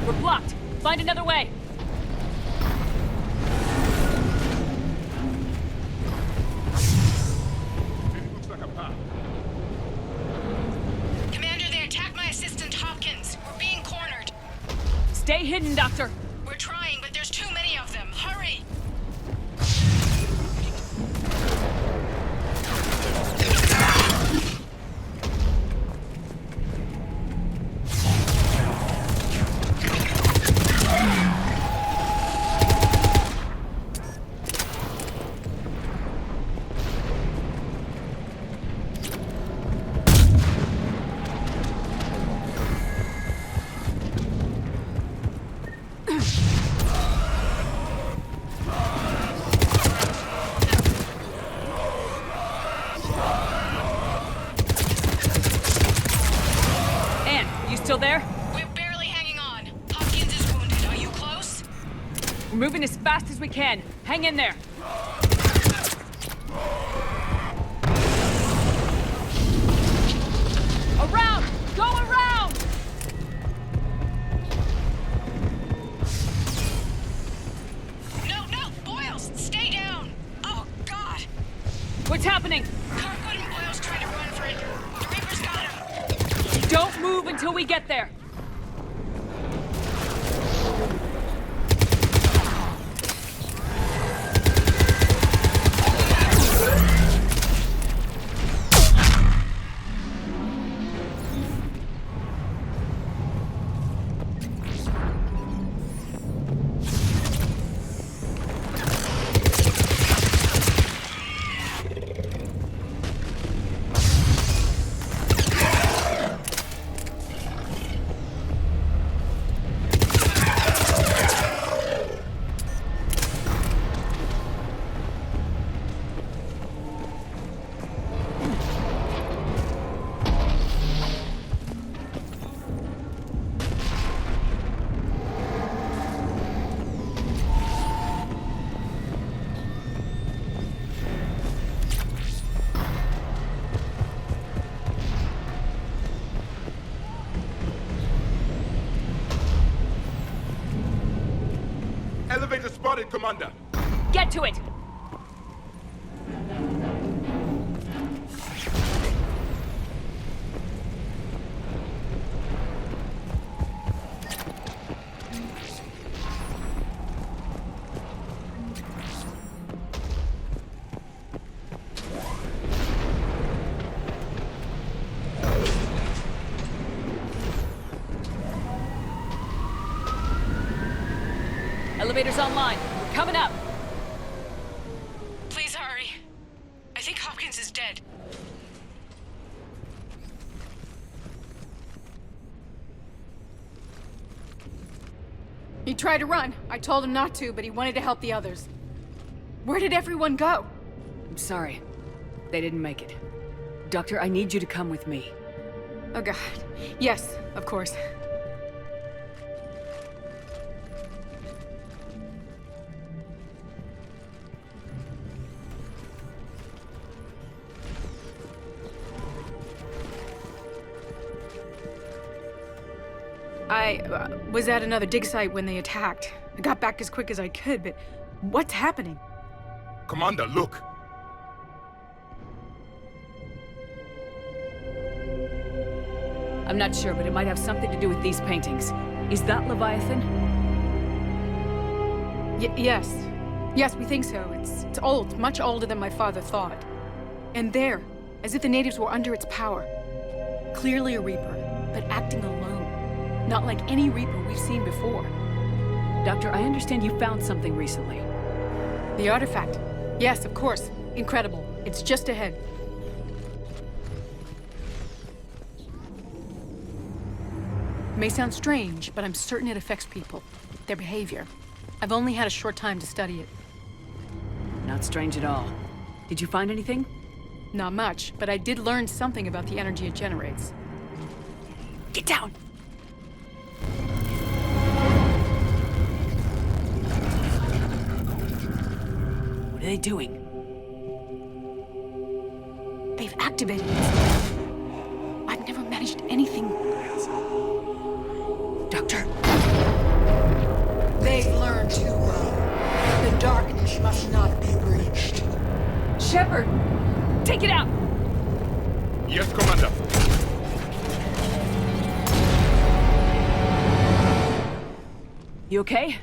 We're blocked. Find another way. Looks like a path. Commander, they attacked my assistant, Hopkins. We're being cornered. Stay hidden, Doctor. We're trying, but there's too many of them. Hurry! Ann, you still there? We're barely hanging on. Hopkins is wounded. Are you close? We're moving as fast as we can. Hang in there. Around! Go around! No! Boyles, stay down! Oh, God! What's happening? Kirkwood and Boyles trying to run for it. The Reaper's got him. Don't move until we get there. Elevator spotted, Commander. Get to it! Elevator's online. We're coming up. Please hurry. I think Hopkins is dead. He tried to run. I told him not to, but he wanted to help the others. Where did everyone go? I'm sorry. They didn't make it. Doctor, I need you to come with me. Oh, God. Yes, of course. I was at another dig site when they attacked. I got back as quick as I could, but what's happening? Commander, look! I'm not sure, but it might have something to do with these paintings. Is that Leviathan? Yes. Yes, we think so. It's old, much older than my father thought. And there, as if the natives were under its power. Clearly a Reaper, but acting alone. Not like any Reaper we've seen before. Doctor, I understand you found something recently. The artifact. Yes, of course. Incredible. It's just ahead. May sound strange, but I'm certain it affects people. Their behavior. I've only had a short time to study it. Not strange at all. Did you find anything? Not much, but I did learn something about the energy it generates. Get down! What are they doing? They've activated it. I've never managed anything. Doctor. They've learned too well. The darkness must not be breached. Shepard! Take it out! Yes, Commander. You okay?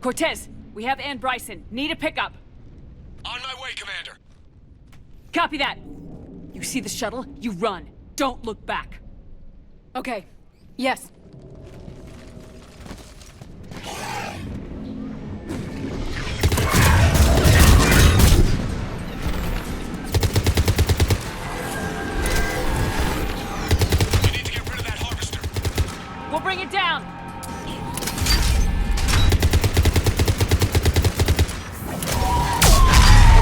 Cortez, we have Ann Bryson. Need a pickup. On my way, Commander. Copy that. You see the shuttle? You run. Don't look back. Okay. Yes. We'll bring it down!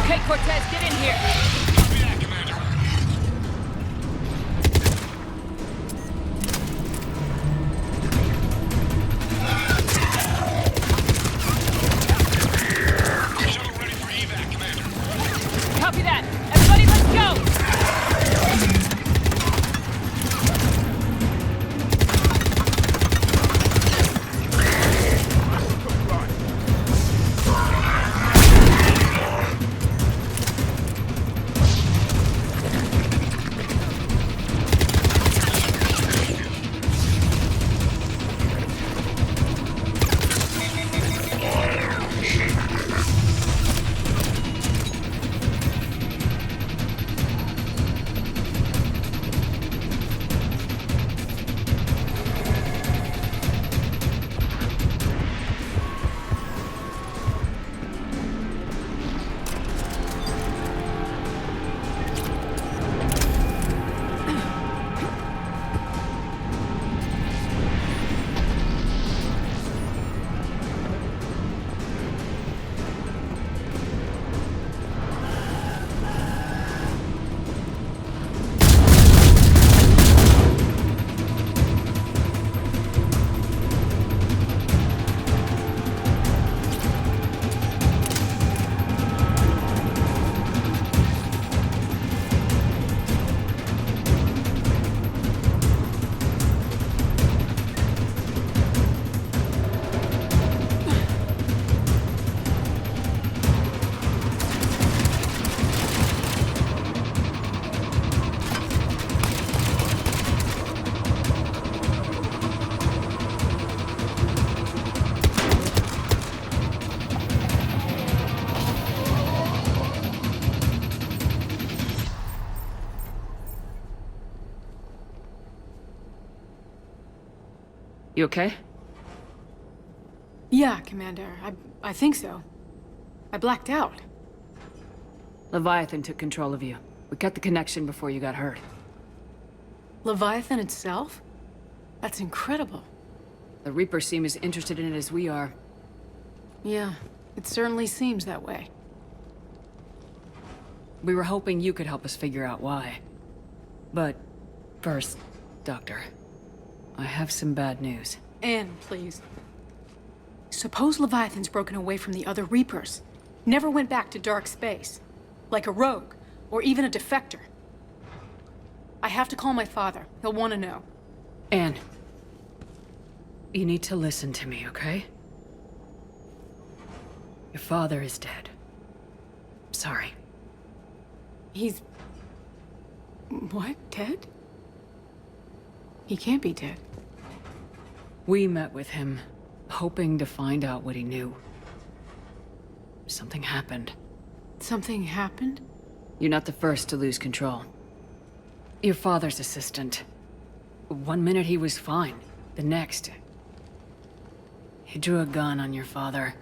Okay, Cortez, get in here! Copy that, Commander. Shuttle ready for evac, Commander. Copy that! Everybody, let's go! You okay? Yeah, Commander. I think so. I blacked out. Leviathan took control of you. We cut the connection before you got hurt. Leviathan itself? That's incredible. The Reapers seem as interested in it as we are. Yeah, it certainly seems that way. We were hoping you could help us figure out why. But first, Doctor, I have some bad news. Ann, please. Suppose Leviathan's broken away from the other Reapers. Never went back to dark space. Like a rogue, or even a defector. I have to call my father. He'll want to know. Ann, You need to listen to me, okay? Your father is dead. Sorry. He's... what? Dead? He can't be dead. We met with him, hoping to find out what he knew. Something happened. Something happened? You're not the first to lose control. Your father's assistant. One minute he was fine. The next... he drew a gun on your father.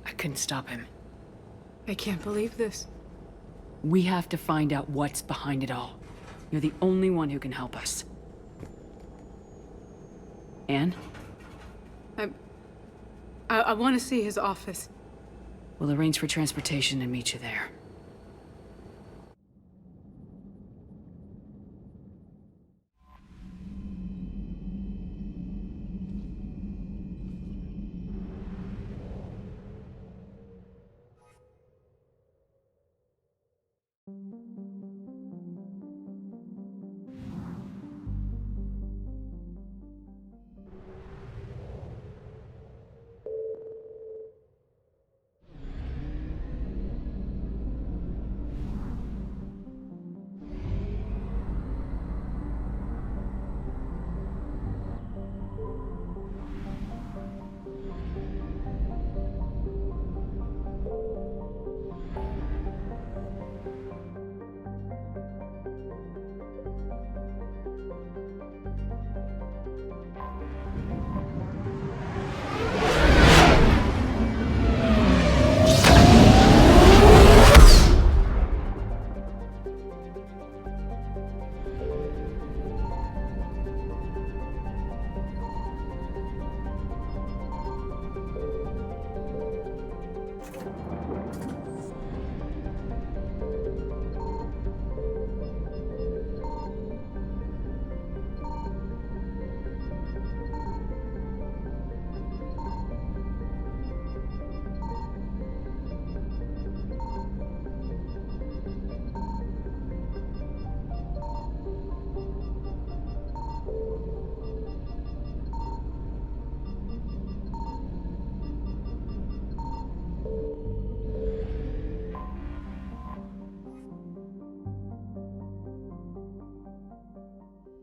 I couldn't stop him. I can't believe this. We have to find out what's behind it all. You're the only one who can help us. Anne? I want to see his office. We'll arrange for transportation and meet you there.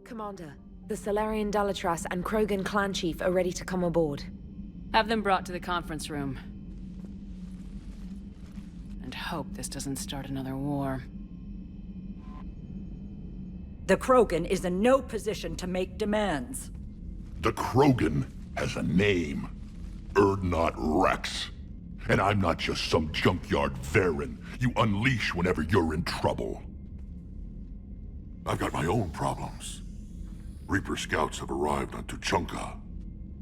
Commander, the Salarian Dalatras and Krogan clan chief are ready to come aboard. Have them brought to the conference room. And hope this doesn't start another war. The Krogan is in no position to make demands. The Krogan has a name. Urdnot Rex. And I'm not just some junkyard Varen you unleash whenever you're in trouble. I've got my own problems. Reaper scouts have arrived on Tuchanka.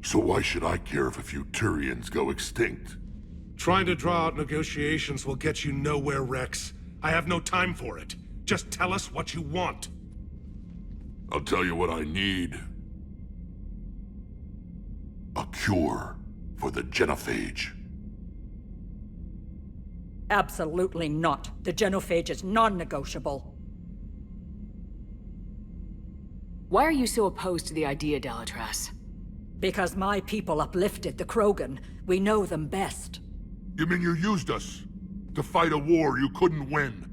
So why should I care if a few Turians go extinct? Trying to draw out negotiations will get you nowhere, Rex. I have no time for it. Just tell us what you want. I'll tell you what I need. A cure for the genophage. Absolutely not. The genophage is non-negotiable. Why are you so opposed to the idea, Dalatras? Because my people uplifted the Krogan. We know them best. You mean you used us to fight a war you couldn't win?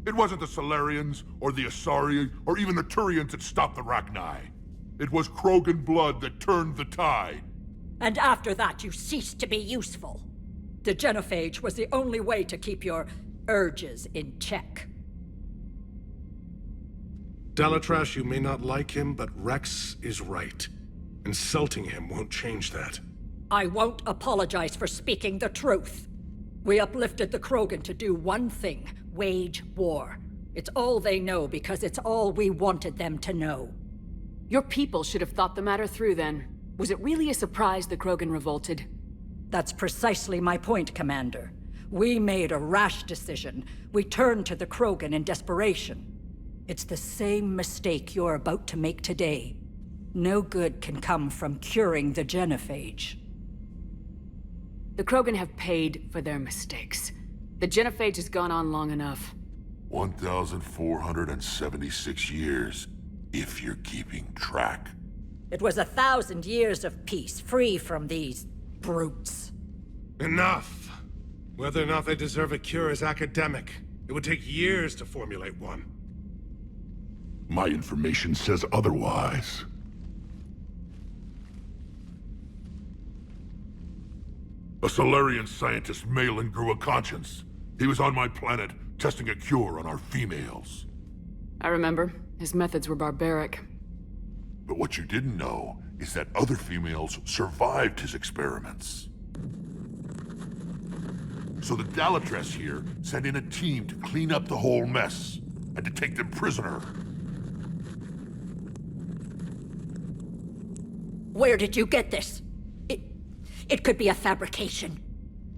It wasn't the Salarians, or the Asari, or even the Turians that stopped the Rachni. It was Krogan blood that turned the tide. And after that, you ceased to be useful. The genophage was the only way to keep your urges in check. Dalatras, you may not like him, but Rex is right. Insulting him won't change that. I won't apologize for speaking the truth. We uplifted the Krogan to do one thing: wage war. It's all they know because it's all we wanted them to know. Your people should have thought the matter through then. Was it really a surprise the Krogan revolted? That's precisely my point, Commander. We made a rash decision. We turned to the Krogan in desperation. It's the same mistake you're about to make today. No good can come from curing the genophage. The Krogan have paid for their mistakes. The genophage has gone on long enough. 1,476 years, if you're keeping track. It was 1,000 years of peace, free from these brutes. Enough! Whether or not they deserve a cure is academic. It would take years to formulate one. My information says otherwise. A Solarian scientist, Malin, grew a conscience. He was on my planet, testing a cure on our females. I remember. His methods were barbaric. But what you didn't know is that other females survived his experiments. So the Dalatrass here sent in a team to clean up the whole mess, and to take them prisoner. Where did you get this? It could be a fabrication.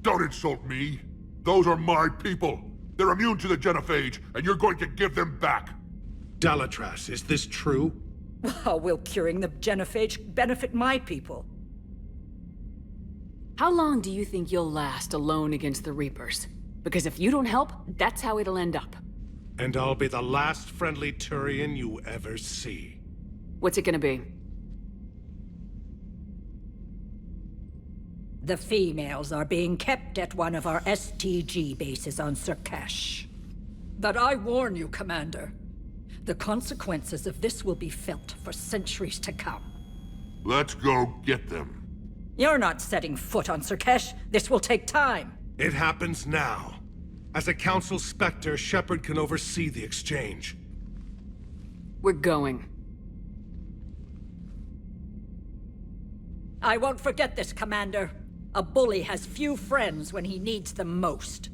Don't insult me. Those are my people. They're immune to the genophage, and you're going to give them back. Dalatrass, is this true? How will curing the genophage benefit my people? How long do you think you'll last alone against the Reapers? Because if you don't help, that's how it'll end up. And I'll be the last friendly Turian you ever see. What's it gonna be? The females are being kept at one of our STG bases on Surkash. But I warn you, Commander. The consequences of this will be felt for centuries to come. Let's go get them. You're not setting foot on Surkash. This will take time. It happens now. As a Council Spectre, Shepard can oversee the exchange. We're going. I won't forget this, Commander. A bully has few friends when he needs them most.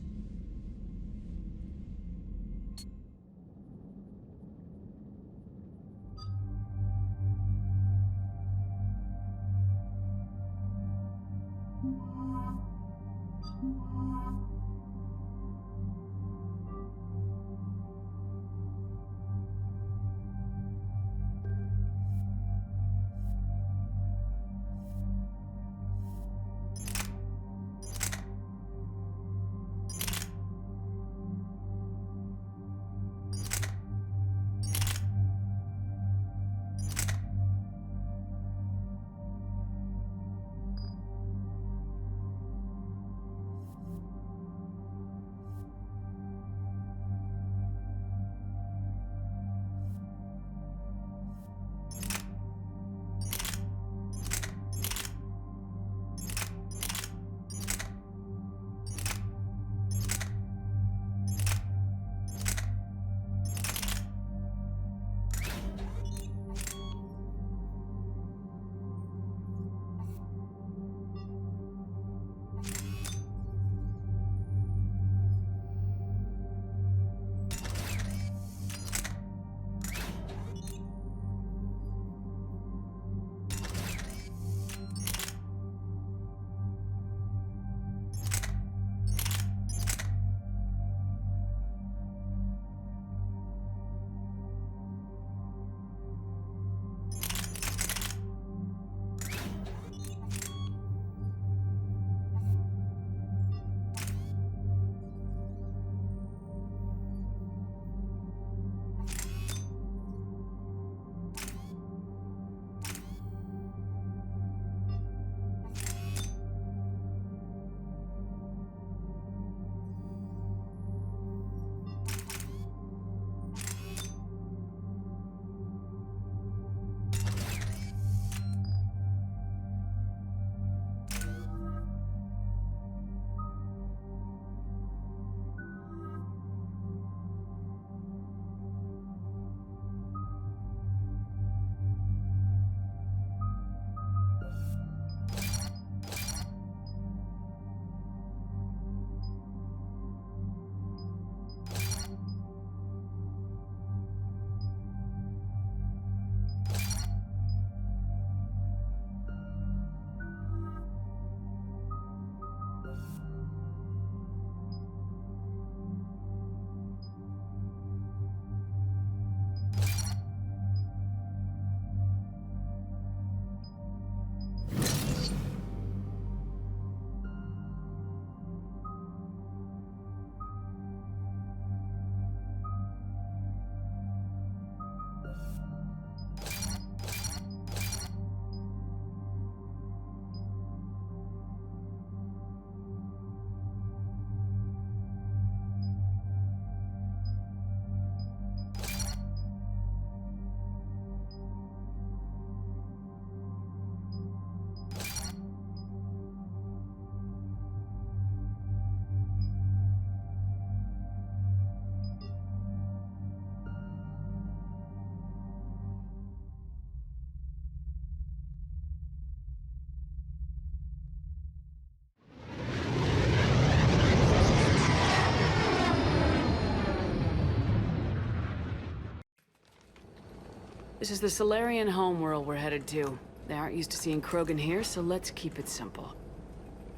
This is the Solarian homeworld we're headed to. They aren't used to seeing Krogan here, so let's keep it simple.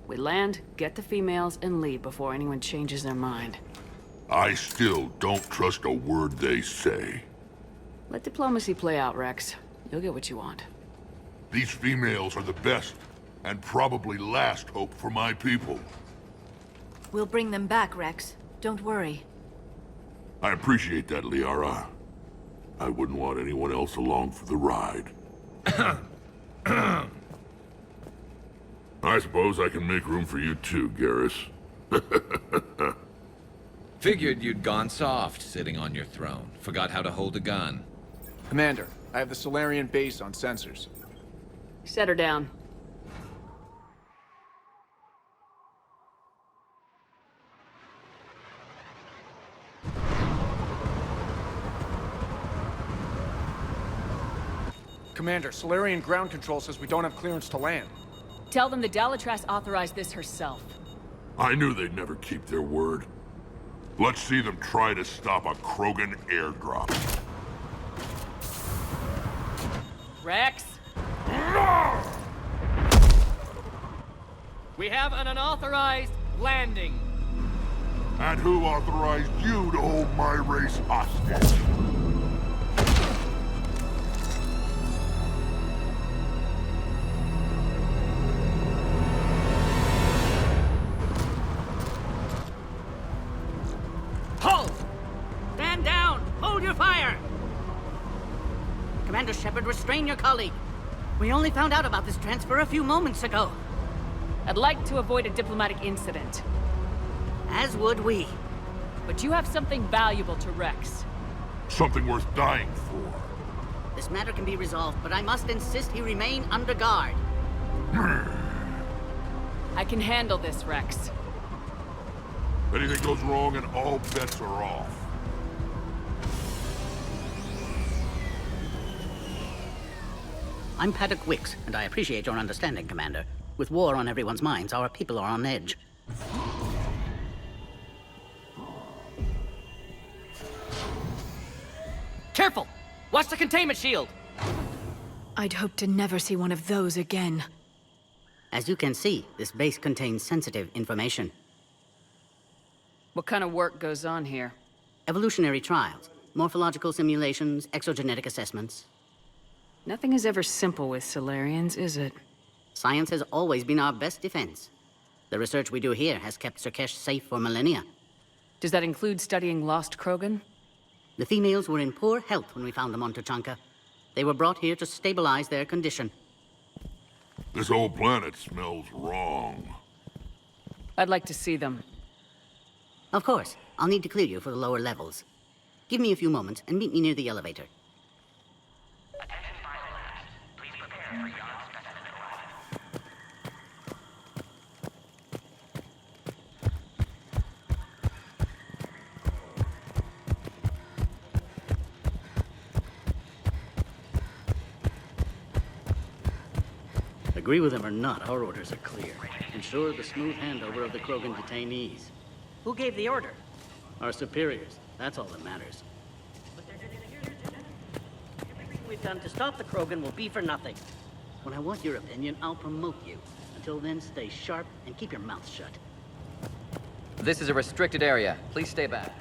We land, get the females, and leave before anyone changes their mind. I still don't trust a word they say. Let diplomacy play out, Rex. You'll get what you want. These females are the best, and probably last hope for my people. We'll bring them back, Rex. Don't worry. I appreciate that, Liara. I wouldn't want anyone else along for the ride. I suppose I can make room for you too, Garrus. Figured you'd gone soft, sitting on your throne. Forgot how to hold a gun. Commander, I have the Solarian base on sensors. Set her down. Commander, Solarian ground control says we don't have clearance to land. Tell them the Dalatrass authorized this herself. I knew they'd never keep their word. Let's see them try to stop a Krogan airdrop. Rex? We have an unauthorized landing. And who authorized you to hold my race hostage? Halt! Stand down! Hold your fire! Commander Shepard, restrain your colleague. We only found out about this transfer a few moments ago. I'd like to avoid a diplomatic incident. As would we. But you have something valuable to Rex. Something worth dying for. This matter can be resolved, but I must insist he remain under guard. I can handle this, Rex. If anything goes wrong and all bets are off. I'm Paddock Wicks, and I appreciate your understanding, Commander. With war on everyone's minds, our people are on edge. Careful! Watch the containment shield! I'd hoped to never see one of those again. As you can see, this base contains sensitive information. What kind of work goes on here? Evolutionary trials, morphological simulations, exogenetic assessments. Nothing is ever simple with Solarians, is it? Science has always been our best defense. The research we do here has kept Surkesh safe for millennia. Does that include studying lost Krogan? The females were in poor health when we found them on Tuchanka. They were brought here to stabilize their condition. This whole planet smells wrong. I'd like to see them. Of course. I'll need to clear you for the lower levels. Give me a few moments and meet me near the elevator. Agree with him or not, our orders are clear. Ensure the smooth handover of the Krogan detainees. Who gave the order? Our superiors. That's all that matters. Everything we've done to stop the Krogan will be for nothing. When I want your opinion, I'll promote you. Until then, stay sharp and keep your mouth shut. This is a restricted area. Please stay back.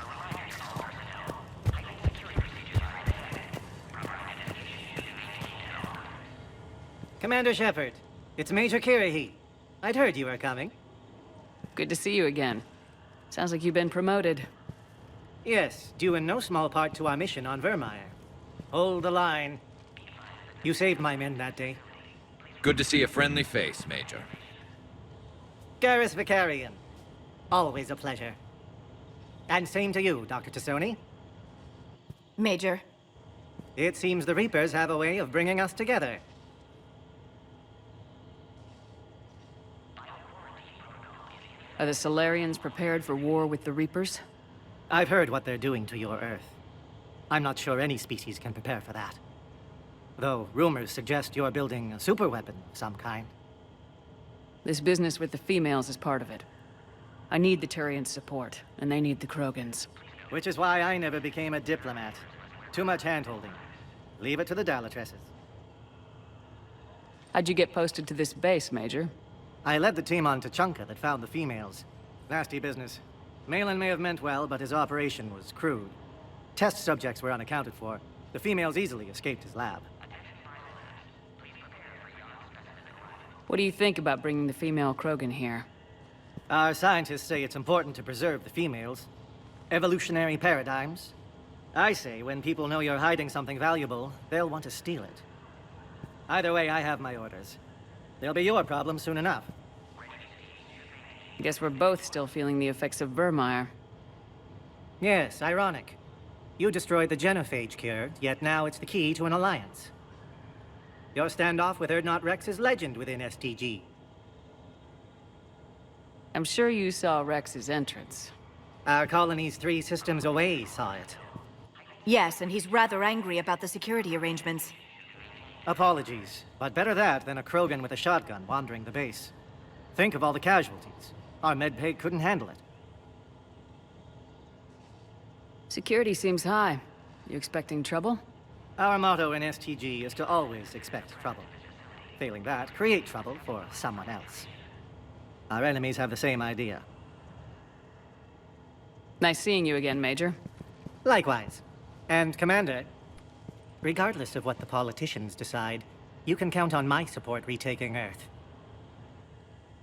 Commander Shepard, it's Major Kirahi. I'd heard you were coming. Good to see you again. Sounds like you've been promoted. Yes, due in no small part to our mission on Vermeer. Hold the line. You saved my men that day. Good to see a friendly face, Major. Garrus Vicarian. Always a pleasure. And same to you, Dr. T'Soni. Major. It seems the Reapers have a way of bringing us together. Are the Solarians prepared for war with the Reapers? I've heard what they're doing to your Earth. I'm not sure any species can prepare for that. Though rumors suggest you're building a superweapon of some kind. This business with the females is part of it. I need the Turians' support, and they need the Krogans. Which is why I never became a diplomat. Too much hand-holding. Leave it to the Dalatresses. How'd you get posted to this base, Major? I led the team on Tuchanka that found the females. Nasty business. Malin may have meant well, but his operation was crude. Test subjects were unaccounted for. The females easily escaped his lab. What do you think about bringing the female Krogan here? Our scientists say it's important to preserve the females. Evolutionary paradigms. I say when people know you're hiding something valuable, they'll want to steal it. Either way, I have my orders. They'll be your problem soon enough. I guess we're both still feeling the effects of Vermeer. Yes, ironic. You destroyed the genophage cure, yet now it's the key to an alliance. Your standoff with Urdnot Rex is legend within STG. I'm sure you saw Rex's entrance. Our colony's 3 systems away saw it. Yes, and he's rather angry about the security arrangements. Apologies, but better that than a Krogan with a shotgun wandering the base. Think of all the casualties. Our medbay couldn't handle it. Security seems high. You expecting trouble? Our motto in STG is to always expect trouble. Failing that, create trouble for someone else. Our enemies have the same idea. Nice seeing you again, Major. Likewise. And, Commander, regardless of what the politicians decide, you can count on my support retaking Earth.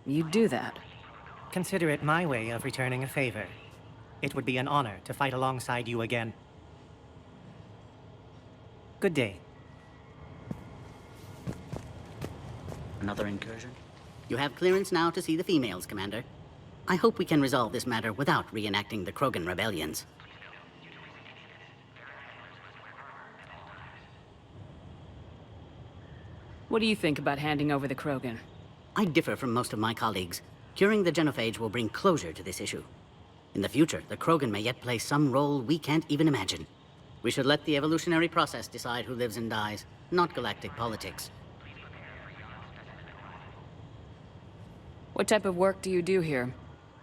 You do that? Consider it my way of returning a favor. It would be an honor to fight alongside you again. Good day. Another incursion? You have clearance now to see the females, Commander. I hope we can resolve this matter without reenacting the Krogan rebellions. What do you think about handing over the Krogan? I differ from most of my colleagues. Curing the genophage will bring closure to this issue. In the future, the Krogan may yet play some role we can't even imagine. We should let the evolutionary process decide who lives and dies, not galactic politics. What type of work do you do here?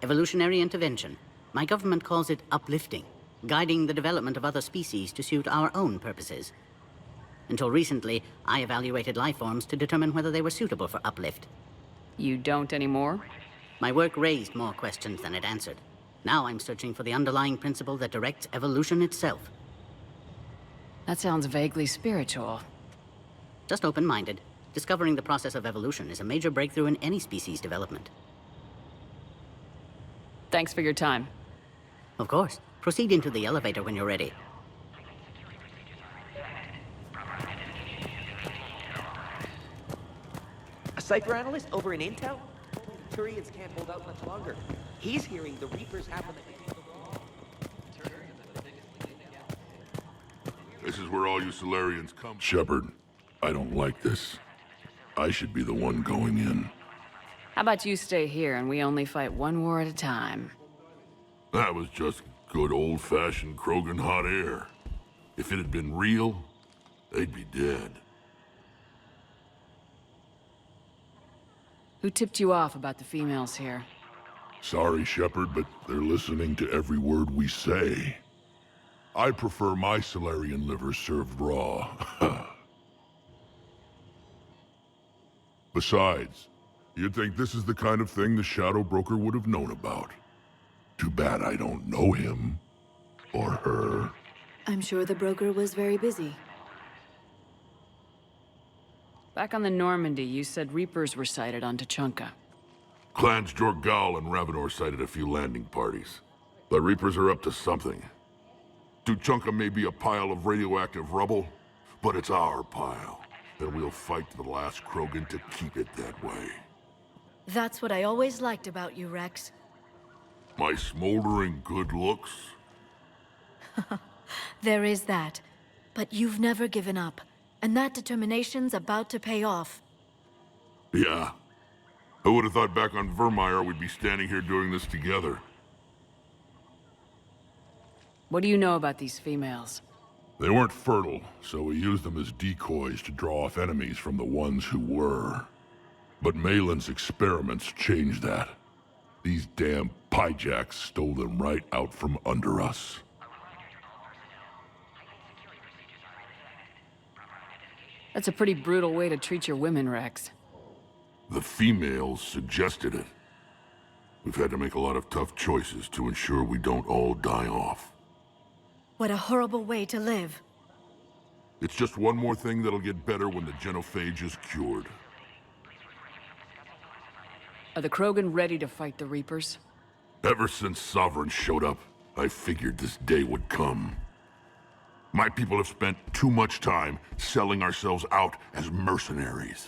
Evolutionary intervention. My government calls it uplifting, guiding the development of other species to suit our own purposes. Until recently, I evaluated life forms to determine whether they were suitable for uplift. You don't anymore? My work raised more questions than it answered. Now I'm searching for the underlying principle that directs evolution itself. That sounds vaguely spiritual. Just open-minded. Discovering the process of evolution is a major breakthrough in any species development. Thanks for your time. Of course. Proceed into the elevator when you're ready. A Cypher analyst over in Intel? Turians can't hold out much longer. He's hearing the Reapers have them. This is where all you Solarians come. Shepard, I don't like this. I should be the one going in. How about you stay here and we only fight one war at a time? That was just good old-fashioned Krogan hot air. If it had been real, they'd be dead. Who tipped you off about the females here? Sorry, Shepard, but they're listening to every word we say. I prefer my Solarian liver served raw. Besides, you'd think this is the kind of thing the Shadow Broker would have known about. Too bad I don't know him. Or her. I'm sure the broker was very busy. Back on the Normandy, you said Reapers were sighted on Tuchanka. Clans Jorgal and Ravenor sighted a few landing parties. The Reapers are up to something. Tuchanka may be a pile of radioactive rubble, but it's our pile. And we'll fight to the last Krogan to keep it that way. That's what I always liked about you, Rex. My smoldering good looks? There is that. But you've never given up. And that determination's about to pay off. Yeah. I would have thought back on Vermeer we'd be standing here doing this together. What do you know about these females? They weren't fertile, so we used them as decoys to draw off enemies from the ones who were. But Malin's experiments changed that. These damn Pyjaks stole them right out from under us. That's a pretty brutal way to treat your women, Rex. The females suggested it. We've had to make a lot of tough choices to ensure we don't all die off. What a horrible way to live. It's just one more thing that'll get better when the genophage is cured. Are the Krogan ready to fight the Reapers? Ever since Sovereign showed up, I figured this day would come. My people have spent too much time selling ourselves out as mercenaries.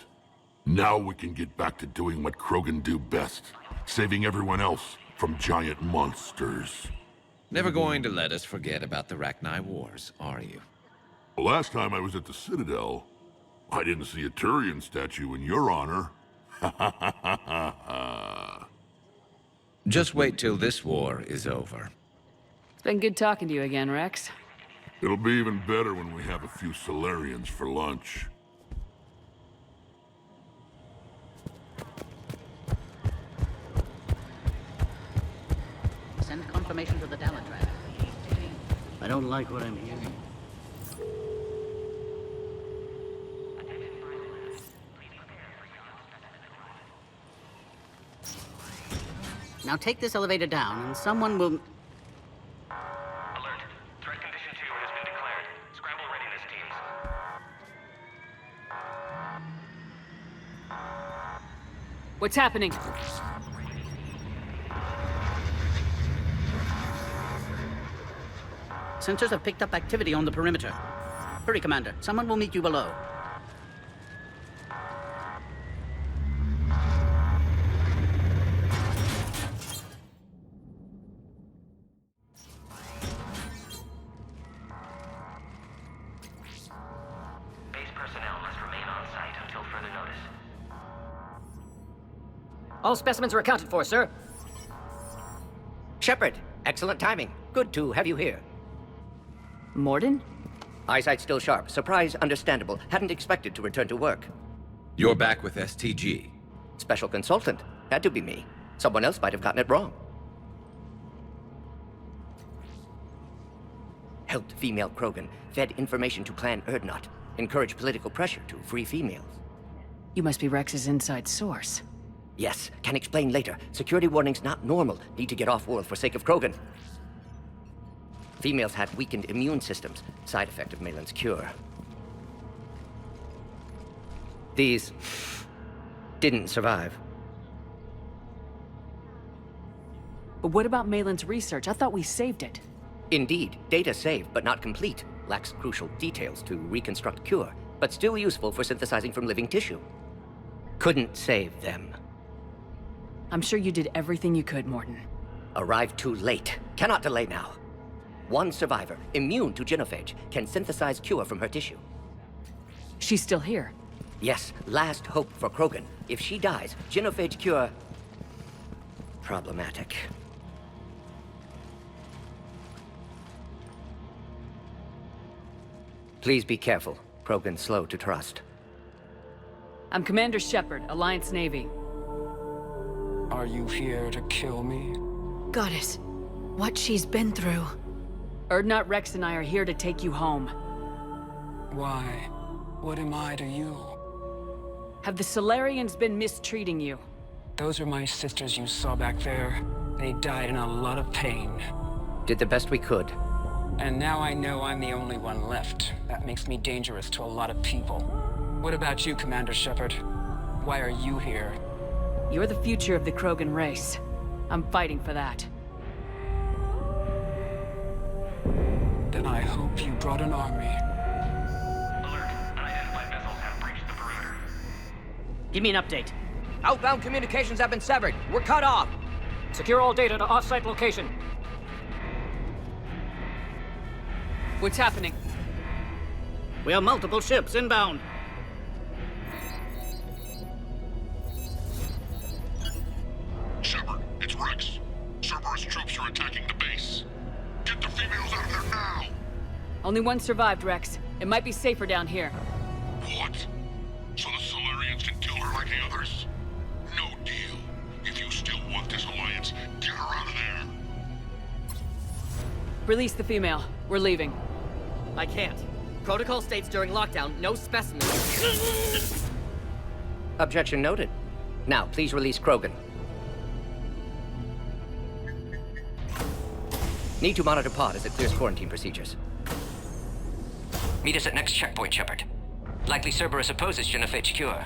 Now we can get back to doing what Krogan do best, saving everyone else from giant monsters. Never going to let us forget about the Rachni Wars, are you? The last time I was at the Citadel, I didn't see a Turian statue in your honor. Just wait till this war is over. It's been good talking to you again, Rex. It'll be even better when we have a few Solarians for lunch. Send confirmation to the Dalatrack. I don't like what I'm hearing. Now take this elevator down, and someone will... Alert. Threat condition 2 has been declared. Scramble readiness teams. What's happening? Sensors have picked up activity on the perimeter. Hurry, Commander. Someone will meet you below. Base personnel must remain on site until further notice. All specimens are accounted for, sir. Shepard, excellent timing. Good to have you here. Mordin? Eyesight still sharp. Surprise understandable. Hadn't expected to return to work. You're back with STG. Special consultant. Had to be me. Someone else might have gotten it wrong. Helped female Krogan. Fed information to Clan Urdnot. Encouraged political pressure to free females. You must be Rex's inside source. Yes, can explain later. Security warnings not normal. Need to get off-world for sake of Krogan. Females had weakened immune systems. Side effect of Malin's cure. These didn't survive. But what about Malin's research? I thought we saved it. Indeed, data saved, but not complete. Lacks crucial details to reconstruct cure, but still useful for synthesizing from living tissue. Couldn't save them. I'm sure you did everything you could, Mordin. Arrived too late. Cannot delay now. One survivor, immune to genophage, can synthesize cure from her tissue. She's still here. Yes, last hope for Krogan. If she dies, genophage cure... problematic. Please be careful. Krogan slow to trust. I'm Commander Shepard, Alliance Navy. Are you here to kill me? Goddess, what she's been through. Urdnot, Rex, and I are here to take you home. Why? What am I to you? Have the Solarians been mistreating you? Those are my sisters you saw back there. They died in a lot of pain. Did the best we could. And now I know I'm the only one left. That makes me dangerous to a lot of people. What about you, Commander Shepard? Why are you here? You're the future of the Krogan race. I'm fighting for that. Then I hope you brought an army. Alert. Unidentified missiles have breached the perimeter. Give me an update. Outbound communications have been severed. We're cut off. Secure all data to off-site location. What's happening? We have multiple ships inbound. Shepard, it's Rex. Cerberus troops are attacking the base. Get the females out of there now! Only one survived, Rex. It might be safer down here. What? So the Solarians can kill her like the others? No deal. If you still want this alliance, get her out of there. Release the female. We're leaving. I can't. Protocol states during lockdown, no specimens. Objection noted. Now, please release Krogan. Need to monitor pod as it clears quarantine procedures. Meet us at next checkpoint, Shepard. Likely Cerberus opposes genophage cure.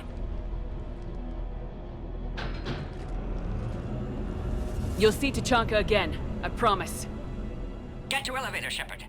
You'll see Tachanka again, I promise. Get to elevator, Shepard.